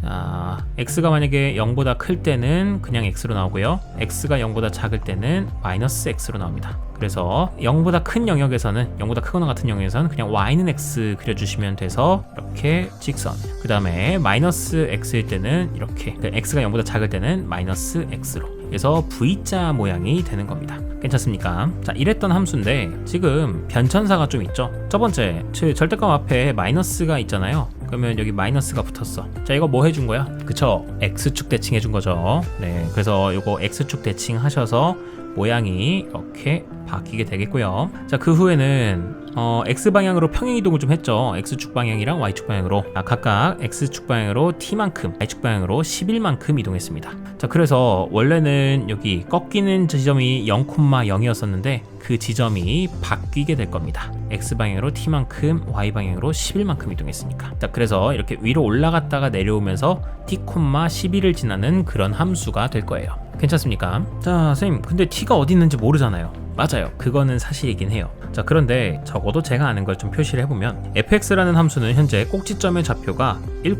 자, x가 만약에 0보다 클 때는 그냥 x로 나오고요. x가 0보다 작을 때는 마이너스 x로 나옵니다. 그래서 0보다 큰 영역에서는 0보다 크거나 같은 영역에서는 그냥 y는 x 그려주시면 돼서 이렇게 직선. 그 다음에 마이너스 x일 때는 이렇게 x가 0보다 작을 때는 마이너스 x로. 그래서 V자 모양이 되는 겁니다. 괜찮습니까? 자, 이랬던 함수인데 지금 변천사가 좀 있죠. 첫 번째, 절대값 앞에 마이너스가 있잖아요. 그러면 여기 마이너스가 붙었어. 자, 이거 뭐 해준 거야? 그쵸? x축 대칭 해준 거죠. 네, 그래서 이거 x축 대칭 하셔서 모양이 이렇게 바뀌게 되겠고요. 자, 그 후에는 x방향으로 평행이동을 좀 했죠. x축 방향이랑 y축 방향으로 각각 x축 방향으로 t만큼 y축 방향으로 11만큼 이동했습니다. 자, 그래서 원래는 여기 꺾이는 지점이 0,0이었었는데 그 지점이 바뀌게 될 겁니다. x방향으로 t만큼 y방향으로 11만큼 이동했으니까. 자, 그래서 이렇게 위로 올라갔다가 내려오면서 t,11을 지나는 그런 함수가 될 거예요. 괜찮습니까? 자, 선생님 근데 t가 어디 있는지 모르잖아요. 맞아요, 그거는 사실이긴 해요. 자, 그런데 적어도 제가 아는 걸 좀 표시를 해보면 fx라는 함수는 현재 꼭지점의 좌표가 1,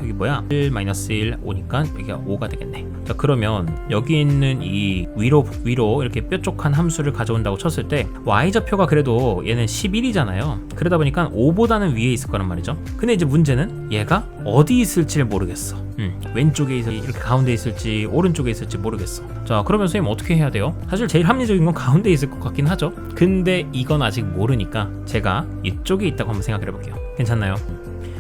여기 뭐야? 1-1 오니까 여기가 5가 되겠네. 자, 그러면 여기 있는 이 위로 이렇게 뾰족한 함수를 가져온다고 쳤을 때 y좌표가 그래도 얘는 11이잖아요. 그러다 보니까 5보다는 위에 있을 거란 말이죠. 근데 이제 문제는 얘가 어디 있을지 모르겠어. 왼쪽에 있을지 이렇게 가운데 있을지 오른쪽에 있을지 모르겠어. 자, 그러면 선생님 어떻게 해야 돼요? 사실 제일 합리적인 건 가운데 있을 것 같긴 하죠. 근데 이건 아직 모르니까 제가 이쪽에 있다고 한번 생각해 볼게요. 괜찮나요?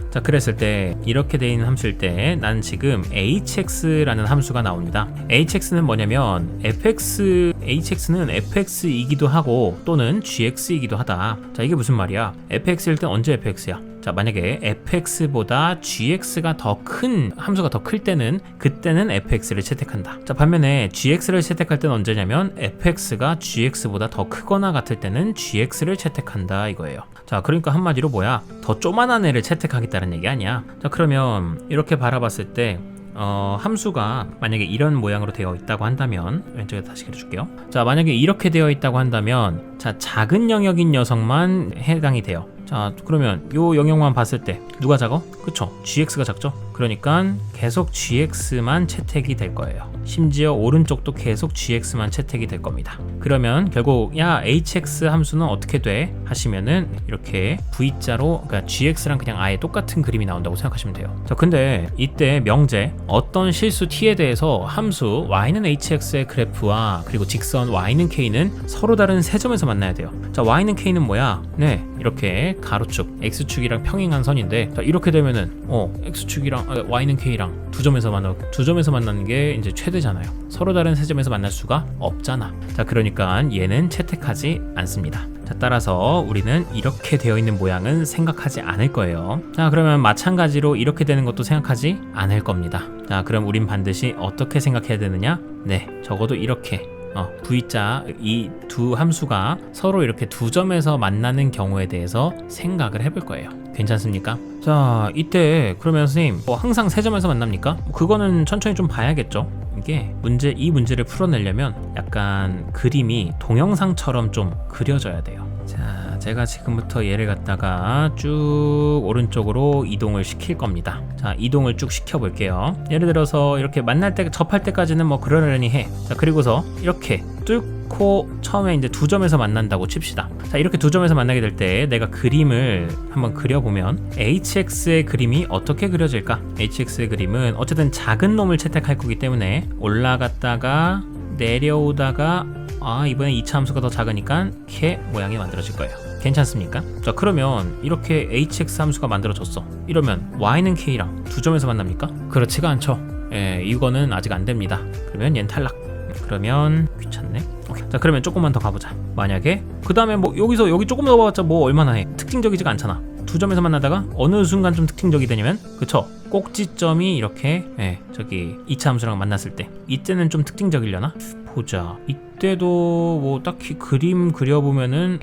자, 그랬을 때 이렇게 돼 있는 함수일 때 난 지금 hx라는 함수가 나옵니다. hx는 뭐냐면 hx는 fx이기도 하고 또는 gx이기도 하다. 자, 이게 무슨 말이야? fx일 때 언제 fx야? 자, 만약에 fx보다 gx가 더 큰 함수가 더 클 때는 그때는 fx를 채택한다. 자, 반면에 gx를 채택할 때는 언제냐면 fx가 gx보다 더 크거나 같을 때는 gx를 채택한다 이거예요. 자, 그러니까 한마디로 뭐야? 더 조만한 애를 채택하겠다는 얘기 아니야. 자, 그러면 이렇게 바라봤을 때 함수가 만약에 이런 모양으로 되어 있다고 한다면 왼쪽에 다시 그려줄게요. 자, 만약에 이렇게 되어 있다고 한다면 자, 작은 영역인 녀석만 해당이 돼요. 자, 그러면 요 영역만 봤을 때 누가 작아? 그쵸? gx가 작죠? 그러니까 계속 gx만 채택이 될 거예요. 심지어 오른쪽도 계속 gx만 채택이 될 겁니다. 그러면 결국 야 hx 함수는 어떻게 돼? 하시면은 이렇게 v자로 그러니까 gx랑 그냥 아예 똑같은 그림이 나온다고 생각하시면 돼요. 자, 근데 이때 명제 어떤 실수 t에 대해서 함수 y는 hx의 그래프와 그리고 직선 y는 k는 서로 다른 세 점에서 만나야 돼요. 자, y는 k는 뭐야? 네, 이렇게 가로축 x축이랑 평행한 선인데, 자, 이렇게 되면은 x축이랑 y는 k랑 두 점에서 만나는 게 이제 최대잖아요. 서로 다른 세 점에서 만날 수가 없잖아. 자, 그러니까 얘는 채택하지 않습니다. 자, 따라서 우리는 이렇게 되어 있는 모양은 생각하지 않을 거예요. 자, 그러면 마찬가지로 이렇게 되는 것도 생각하지 않을 겁니다. 자, 그럼 우린 반드시 어떻게 생각해야 되느냐? 네, 적어도 이렇게 V자 이 두 함수가 서로 이렇게 두 점에서 만나는 경우에 대해서 생각을 해볼 거예요. 괜찮습니까? 자, 이때 그러면 선생님 항상 세 점에서 만납니까? 그거는 천천히 좀 봐야겠죠. 이게 이 문제를 풀어내려면 약간 그림이 동영상처럼 좀 그려져야 돼요. 자, 제가 지금부터 얘를 갖다가 쭉 오른쪽으로 이동을 시킬 겁니다. 자, 이동을 쭉 시켜 볼게요. 예를 들어서 이렇게 접할 때까지는 뭐 그러려니 해. 자, 그리고서 이렇게 뚫고 처음에 이제 두 점에서 만난다고 칩시다. 자, 이렇게 두 점에서 만나게 될 때 내가 그림을 한번 그려보면 hx의 그림이 어떻게 그려질까? hx의 그림은 어쨌든 작은 놈을 채택할 거기 때문에 올라갔다가 내려오다가 이번에 2차 함수가 더 작으니까 이렇게 모양이 만들어질 거예요. 괜찮습니까? 자, 그러면 이렇게 hx 함수가 만들어졌어. 이러면 y는 k랑 두 점에서 만납니까? 그렇지가 않죠. 이거는 아직 안 됩니다. 그러면 얘는 탈락. 그러면 귀찮네. 오케이. 자, 그러면 조금만 더 가보자. 만약에 그 다음에 뭐 여기서 여기 조금 더 가봤자 뭐 얼마나 해. 특징적이지가 않잖아. 두 점에서 만나다가 어느 순간 좀 특징적이 되냐면, 그쵸? 꼭지점이 이렇게 저기 2차 함수랑 만났을 때 이때는 좀 특징적이려나? 보자. 이때도 뭐 딱히 그림 그려보면은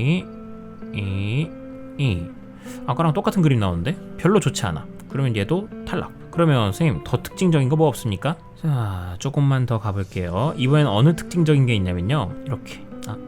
아까랑 똑같은 그림 나오는데 별로 좋지 않아. 그러면 얘도 탈락. 그러면 선생님 더 특징적인 거 뭐 없습니까? 자, 조금만 더 가볼게요. 이번엔 어느 특징적인 게 있냐면요, 이렇게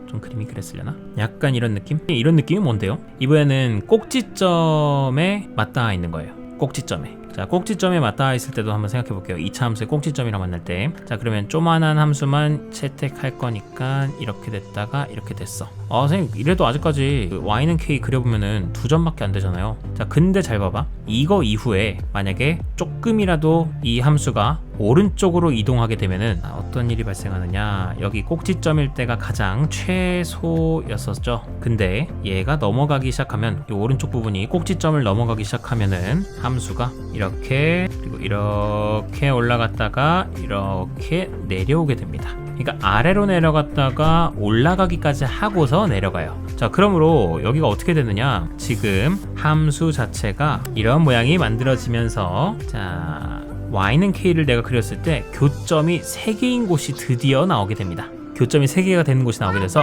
좀 그림이 그랬으려나? 약간 이런 느낌? 이런 느낌이 뭔데요? 이번에는 꼭지점에 맞닿아 있는 거예요. 꼭지점에. 자, 꼭지점에 맞닿아 있을 때도 한번 생각해 볼게요. 2차 함수의 꼭지점이랑 만날 때. 자, 그러면 조만한 함수만 채택할 거니까 이렇게 됐다가 이렇게 됐어. 선생님 이래도 아직까지 y는 k 그려보면은 두 점밖에 안 되잖아요. 자, 근데 잘 봐봐. 이거 이후에 만약에 조금이라도 이 함수가 오른쪽으로 이동하게 되면은 어떤 일이 발생하느냐, 여기 꼭지점일 때가 가장 최소였었죠. 근데 얘가 넘어가기 시작하면, 이 오른쪽 부분이 꼭지점을 넘어가기 시작하면은 함수가 이렇게 그리고 이렇게 올라갔다가 이렇게 내려오게 됩니다. 그러니까 아래로 내려갔다가 올라가기까지 하고서 내려가요. 자, 그러므로 여기가 어떻게 되느냐, 지금 함수 자체가 이런 모양이 만들어지면서, 자, y는 k를 내가 그렸을 때 교점이 3개인 곳이 드디어 나오게 됩니다. 교점이 3개가 되는 곳이 나오게 돼서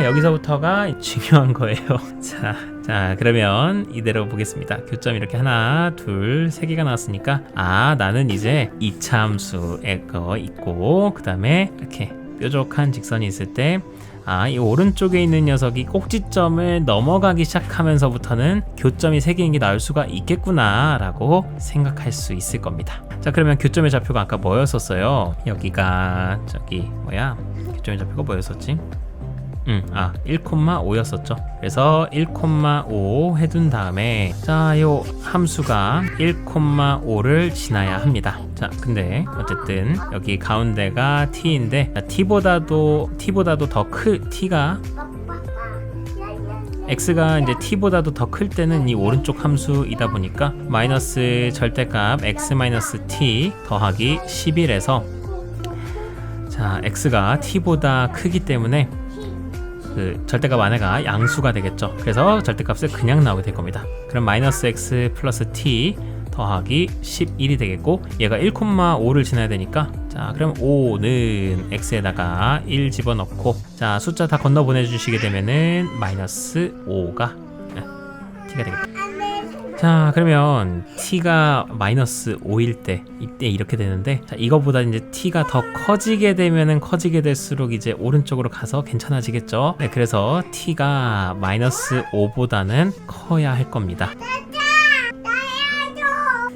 여기서부터가 중요한 거예요. 자, 그러면 이대로 보겠습니다. 교점이 이렇게 하나, 둘, 3개가 나왔으니까 나는 이제 2차 함수에 거 있고, 그 다음에 이렇게 뾰족한 직선이 있을 때 이 오른쪽에 있는 녀석이 꼭지점을 넘어가기 시작하면서부터는 교점이 3개인 게 나올 수가 있겠구나 라고 생각할 수 있을 겁니다. 자, 그러면 교점의 좌표가 아까 뭐였었어요? 여기가 교점의 좌표가 뭐였었지? 1,5였었죠. 그래서 1,5 해둔 다음에, 자, 요 함수가 1,5를 지나야 합니다. 자, 근데 어쨌든 여기 가운데가 t인데, t보다도 더 t가 x가 이제 t보다도 더 클 때는 이 오른쪽 함수이다 보니까 마이너스 절대값 x-t 더하기 11에서, 자, x가 t보다 크기 때문에 그 절대값 안에가 양수가 되겠죠. 그래서 절대값을 그냥 나오게 될 겁니다. 그럼 마이너스 x 플러스 t 더하기 11이 되겠고, 얘가 1,5를 지나야 되니까, 자, 그럼 5는 x에다가 1 집어넣고, 자, 숫자 다 건너 보내주시게 되면은 마이너스 5가 t가 되겠다. 자, 그러면 t가 마이너스 5일 때, 이때 이렇게 되는데, 자, 이거보다 이제 t가 더 커지게 되면은 커지게 될수록 이제 오른쪽으로 가서 괜찮아지겠죠. 네, 그래서 t가 마이너스 5보다는 커야 할 겁니다.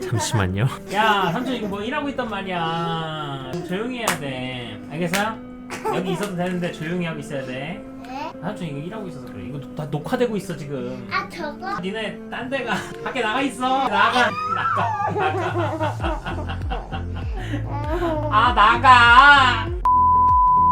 잠시만요. 야 삼촌 이거 뭐 일하고 있단 말이야. 조용히 해야 돼. 알겠어? 여기 있어도 되는데 조용히 하고 있어야 돼. 네? 삼촌 이거 일하고 있어서 그래. 이거 다 녹화되고 있어 지금. 아 저거? 니네 딴 데가 밖에 나가 있어. 나가. 아 나가.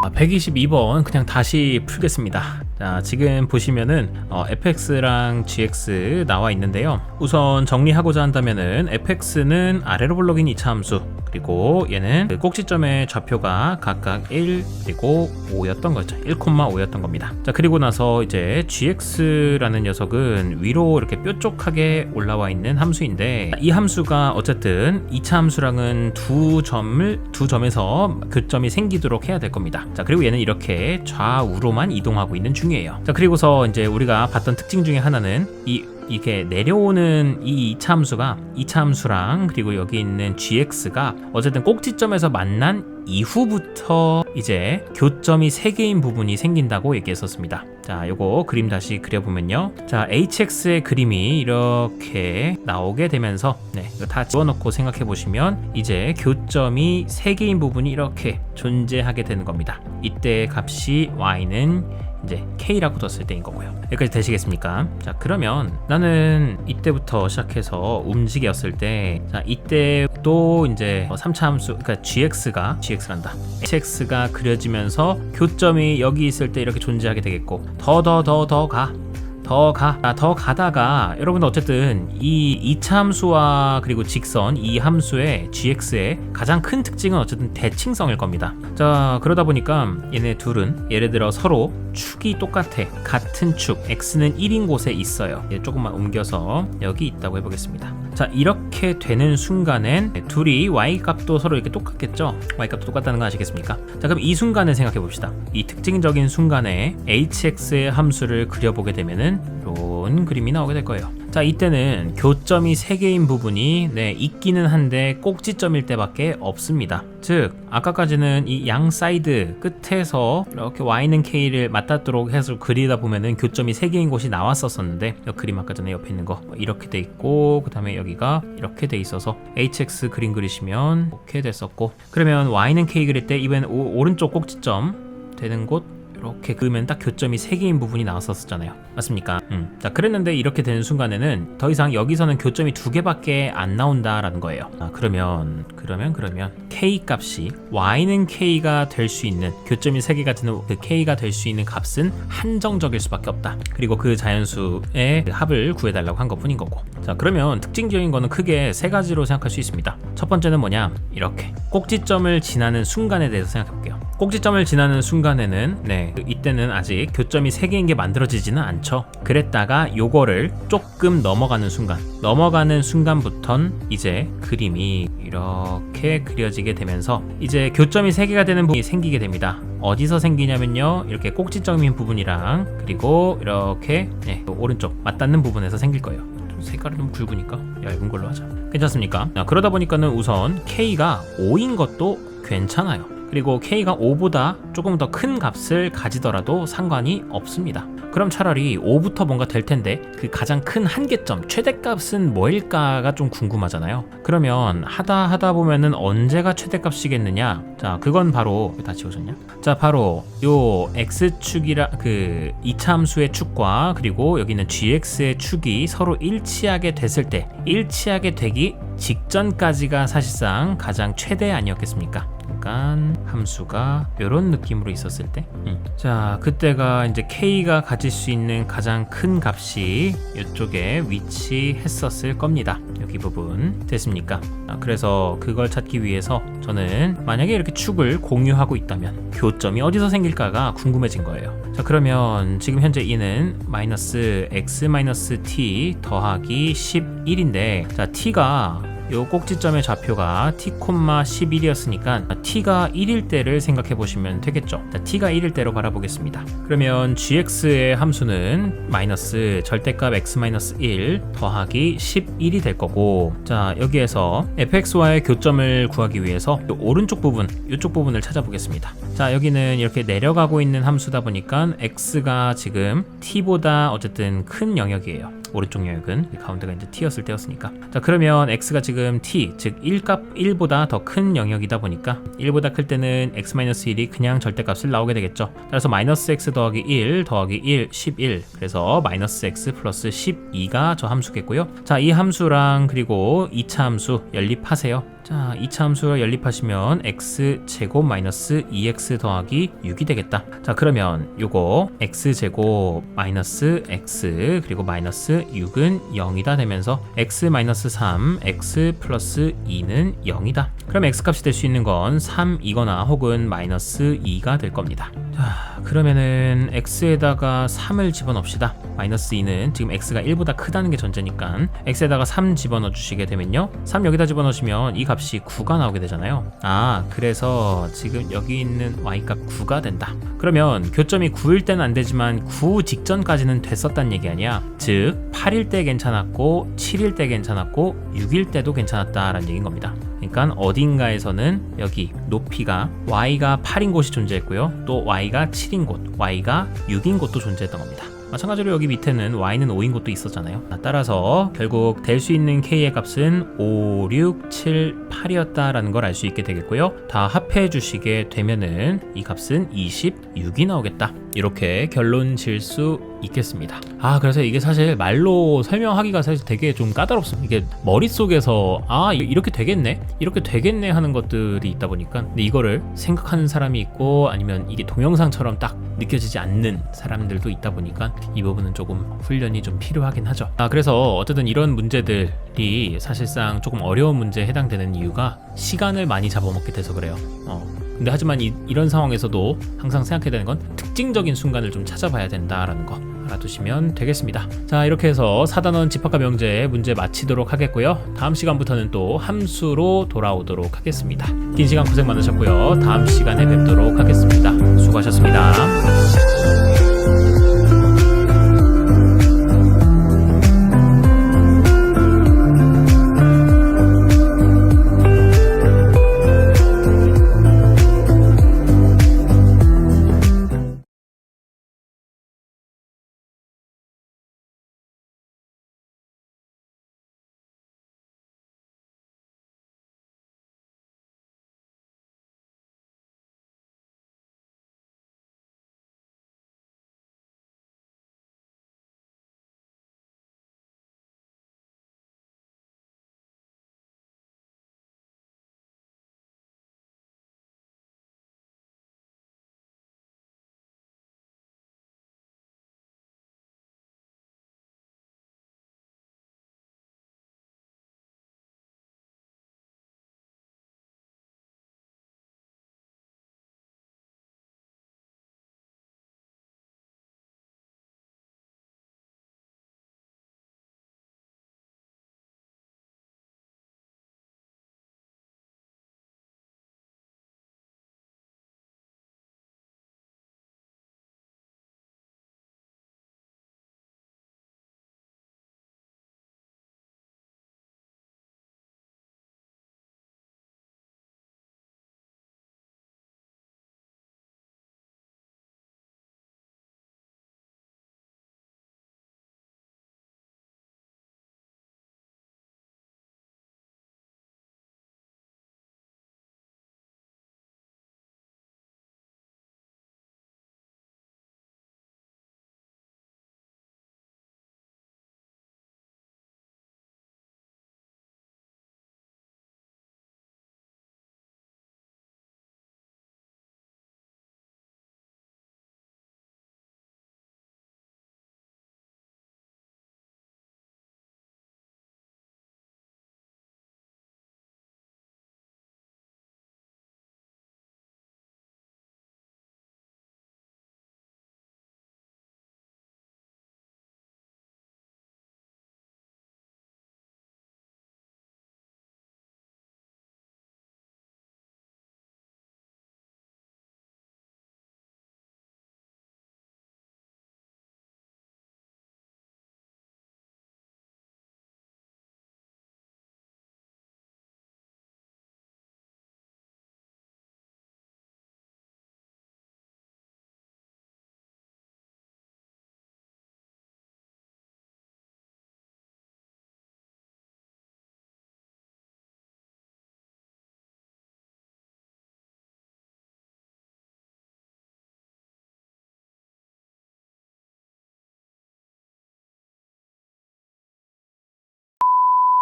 122번 그냥 다시 풀겠습니다. 자, 지금 보시면은 fx랑 gx 나와 있는데요. 우선 정리하고자 한다면은 fx는 아래로 불러긴 2차 함수, 그리고 얘는 그 꼭지점의 좌표가 각각 1 그리고 5였던 거죠. 1,5였던 겁니다. 자, 그리고 나서 이제 gx라는 녀석은 위로 이렇게 뾰족하게 올라와 있는 함수인데, 이 함수가 어쨌든 2차 함수랑은 두 점에서 교점이 생기도록 해야 될 겁니다. 자, 그리고 얘는 이렇게 좌우로만 이동하고 있는 중이에요. 자, 그리고서 이제 우리가 봤던 특징 중에 하나는 이게 내려오는 이 2차 함수가 2차 함수랑 그리고 여기 있는 gx가 어쨌든 꼭지점에서 만난 이후부터 이제 교점이 3개인 부분이 생긴다고 얘기했었습니다. 자, 요거 그림 다시 그려보면요. 자, hx의 그림이 이렇게 나오게 되면서 이거 다 집어넣고 생각해 보시면 이제 교점이 3개인 부분이 이렇게 존재하게 되는 겁니다. 이때 값이 y는 이제 K라고 뒀을 때인 거고요. 여기까지 되시겠습니까? 자, 그러면 나는 이때부터 시작해서 움직였을 때, 자, 이때 또 이제 3차 함수, 그러니까 GX란다. HX가 그려지면서 교점이 여기 있을 때 이렇게 존재하게 되겠고, 더 가다가 여러분들 어쨌든 이 2차 함수와 그리고 직선 이 함수의 gx의 가장 큰 특징은 어쨌든 대칭성일 겁니다. 자, 그러다 보니까 얘네 둘은 예를 들어 서로 축이 똑같아. 같은 축 x는 1인 곳에 있어요. 얘 조금만 옮겨서 여기 있다고 해보겠습니다. 자, 이렇게 되는 순간엔 둘이 y 값도 서로 이렇게 똑같겠죠? y 값도 똑같다는 거 아시겠습니까? 자, 그럼 이 순간을 생각해 봅시다. 이 특징적인 순간에 hx의 함수를 그려보게 되면은 이런 그림이 나오게 될 거예요. 자, 이때는 교점이 3개인 부분이 있기는 한데 꼭지점일 때밖에 없습니다. 즉, 아까까지는 이 양 사이드 끝에서 이렇게 y는 k를 맞닿도록 해서 그리다 보면은 교점이 3개인 곳이 나왔었는데, 이 그림 아까 전에 옆에 있는 거 이렇게 돼 있고, 그 다음에 여기가 이렇게 돼 있어서 hx 그림 그리시면 이렇게 됐었고, 그러면 y는 k 그릴 때 이번엔 오른쪽 꼭지점 되는 곳 이렇게 그으면 딱 교점이 3개인 부분이 나왔었잖아요. 맞습니까? 자, 그랬는데 이렇게 되는 순간에는 더 이상 여기서는 교점이 2개밖에 안 나온다라는 거예요. 아, 그러면 k 값이 y는 k가 될 수 있는, 교점이 3개가 되는 그 k가 될 수 있는 값은 한정적일 수밖에 없다. 그리고 그 자연수의 합을 구해달라고 한 것뿐인 거고. 자, 그러면 특징적인 거는 크게 3가지로 생각할 수 있습니다. 첫 번째는 뭐냐, 이렇게 꼭지점을 지나는 순간에 대해서 생각해 볼게요. 꼭지점을 지나는 순간에는 이때는 아직 교점이 3개인 게 만들어지지는 않죠. 그랬다가 요거를 조금 넘어가는 순간부턴 이제 그림이 이렇게 그려지게 되면서 이제 교점이 3개가 되는 부분이 생기게 됩니다. 어디서 생기냐면요, 이렇게 꼭지점인 부분이랑 그리고 이렇게 오른쪽 맞닿는 부분에서 생길 거예요. 색깔이 좀 굵으니까 얇은 걸로 하자. 괜찮습니까? 그러다 보니까는 우선 K가 5인 것도 괜찮아요. 그리고 K가 5보다 조금 더 큰 값을 가지더라도 상관이 없습니다. 그럼 차라리 5부터 뭔가 될 텐데 그 가장 큰 한계점, 최대값은 뭐일까가 좀 궁금하잖아요. 그러면 하다 보면은 언제가 최대값이겠느냐? 자, 그건 바로 다 지워졌냐? 자, 바로 요 x축이라 그 2차 함수의 축과 그리고 여기는 gx의 축이 서로 일치하게 됐을 때, 일치하게 되기 직전까지가 사실상 가장 최대 아니었겠습니까? 약간 함수가 이런 느낌으로 있었을 때, 자, 그때가 이제 k가 가질 수 있는 가장 큰 값이 이쪽에 위치했었을 겁니다. 여기 부분 됐습니까? 그래서 그걸 찾기 위해서 저는 만약에 이렇게 축을 공유하고 있다면 교점이 어디서 생길까가 궁금해진 거예요. 자, 그러면 지금 현재 이는 마이너스 x-t 더하기 11인데, 자, t가 요 꼭지점의 좌표가 t, 11이었으니까 t가 1일 때를 생각해 보시면 되겠죠. 자, t가 1일 때로 바라보겠습니다. 그러면 gx의 함수는 마이너스 절대값 x-1 더하기 11이 될 거고, 자 여기에서 fxy의 교점을 구하기 위해서 이 오른쪽 부분, 이쪽 부분을 찾아보겠습니다. 자 여기는 이렇게 내려가고 있는 함수다 보니까 x가 지금 t보다 어쨌든 큰 영역이에요. 오른쪽 영역은 가운데가 이제 t였을 때였으니까. 자 그러면 x가 지금 t, 즉 1값 1보다 더 큰 영역이다 보니까 1보다 클 때는 x-1이 그냥 절대값을 나오게 되겠죠. 그래서 마이너스 x 더하기 1 더하기 1 11, 그래서 마이너스 x 플러스 12가 저 함수겠고요. 자 이 함수랑 그리고 2차 함수 연립하세요. 자 2차 함수를 연립하시면 x제곱 마이너스 2x 더하기 6이 되겠다. 자 그러면 요거 x제곱 마이너스 x 그리고 마이너스 6은 0이다 되면서 x 마이너스 3 x 플러스 2는 0이다. 그럼 x값이 될 수 있는 건 3이거나 혹은 마이너스 2가 될 겁니다. 자 그러면은 x에다가 3을 집어넣읍시다. 마이너스 2는 지금 x가 1보다 크다는 게 전제니까 x에다가 3 집어넣어 주시게 되면요, 3 여기다 집어넣으시면 이 값이 9가 나오게 되잖아요. 아 그래서 지금 여기 있는 y값 9가 된다. 그러면 교점이 9일 때는 안 되지만 9 직전까지는 됐었단 얘기 아니야. 즉 8일 때 괜찮았고 7일 때 괜찮았고 6일 때도 괜찮았다라는 얘기인 겁니다. 그러니까 어딘가에서는 여기 높이가 y가 8인 곳이 존재했고요, 또 y가 7인 곳, y가 6인 곳도 존재했던 겁니다. 마찬가지로 여기 밑에는 y는 5인 곳도 있었잖아요. 따라서 결국 될 수 있는 k의 값은 5, 6, 7, 8이었다라는 걸 알 수 있게 되겠고요. 다 합해 주시게 되면은 이 값은 26이 나오겠다. 이렇게 결론 질 수 있겠습니다. 아 그래서 이게 사실 말로 설명하기가 사실 되게 좀 까다롭습니다. 이게 머릿속에서 이렇게 되겠네 하는 것들이 있다 보니까, 근데 이거를 생각하는 사람이 있고 아니면 이게 동영상처럼 딱 느껴지지 않는 사람들도 있다 보니까 이 부분은 조금 훈련이 좀 필요하긴 하죠. 그래서 어쨌든 이런 문제들이 사실상 조금 어려운 문제에 해당되는 이유가 시간을 많이 잡아먹게 돼서 그래요. 근데 하지만 이런 상황에서도 항상 생각해야 되는 건 특징적인 순간을 좀 찾아봐야 된다라는 거 알아두시면 되겠습니다. 자 이렇게 해서 4단원 집합과 명제 문제 마치도록 하겠고요. 다음 시간부터는 또 함수로 돌아오도록 하겠습니다. 긴 시간 고생 많으셨고요. 다음 시간에 뵙도록 하겠습니다. 수고하셨습니다.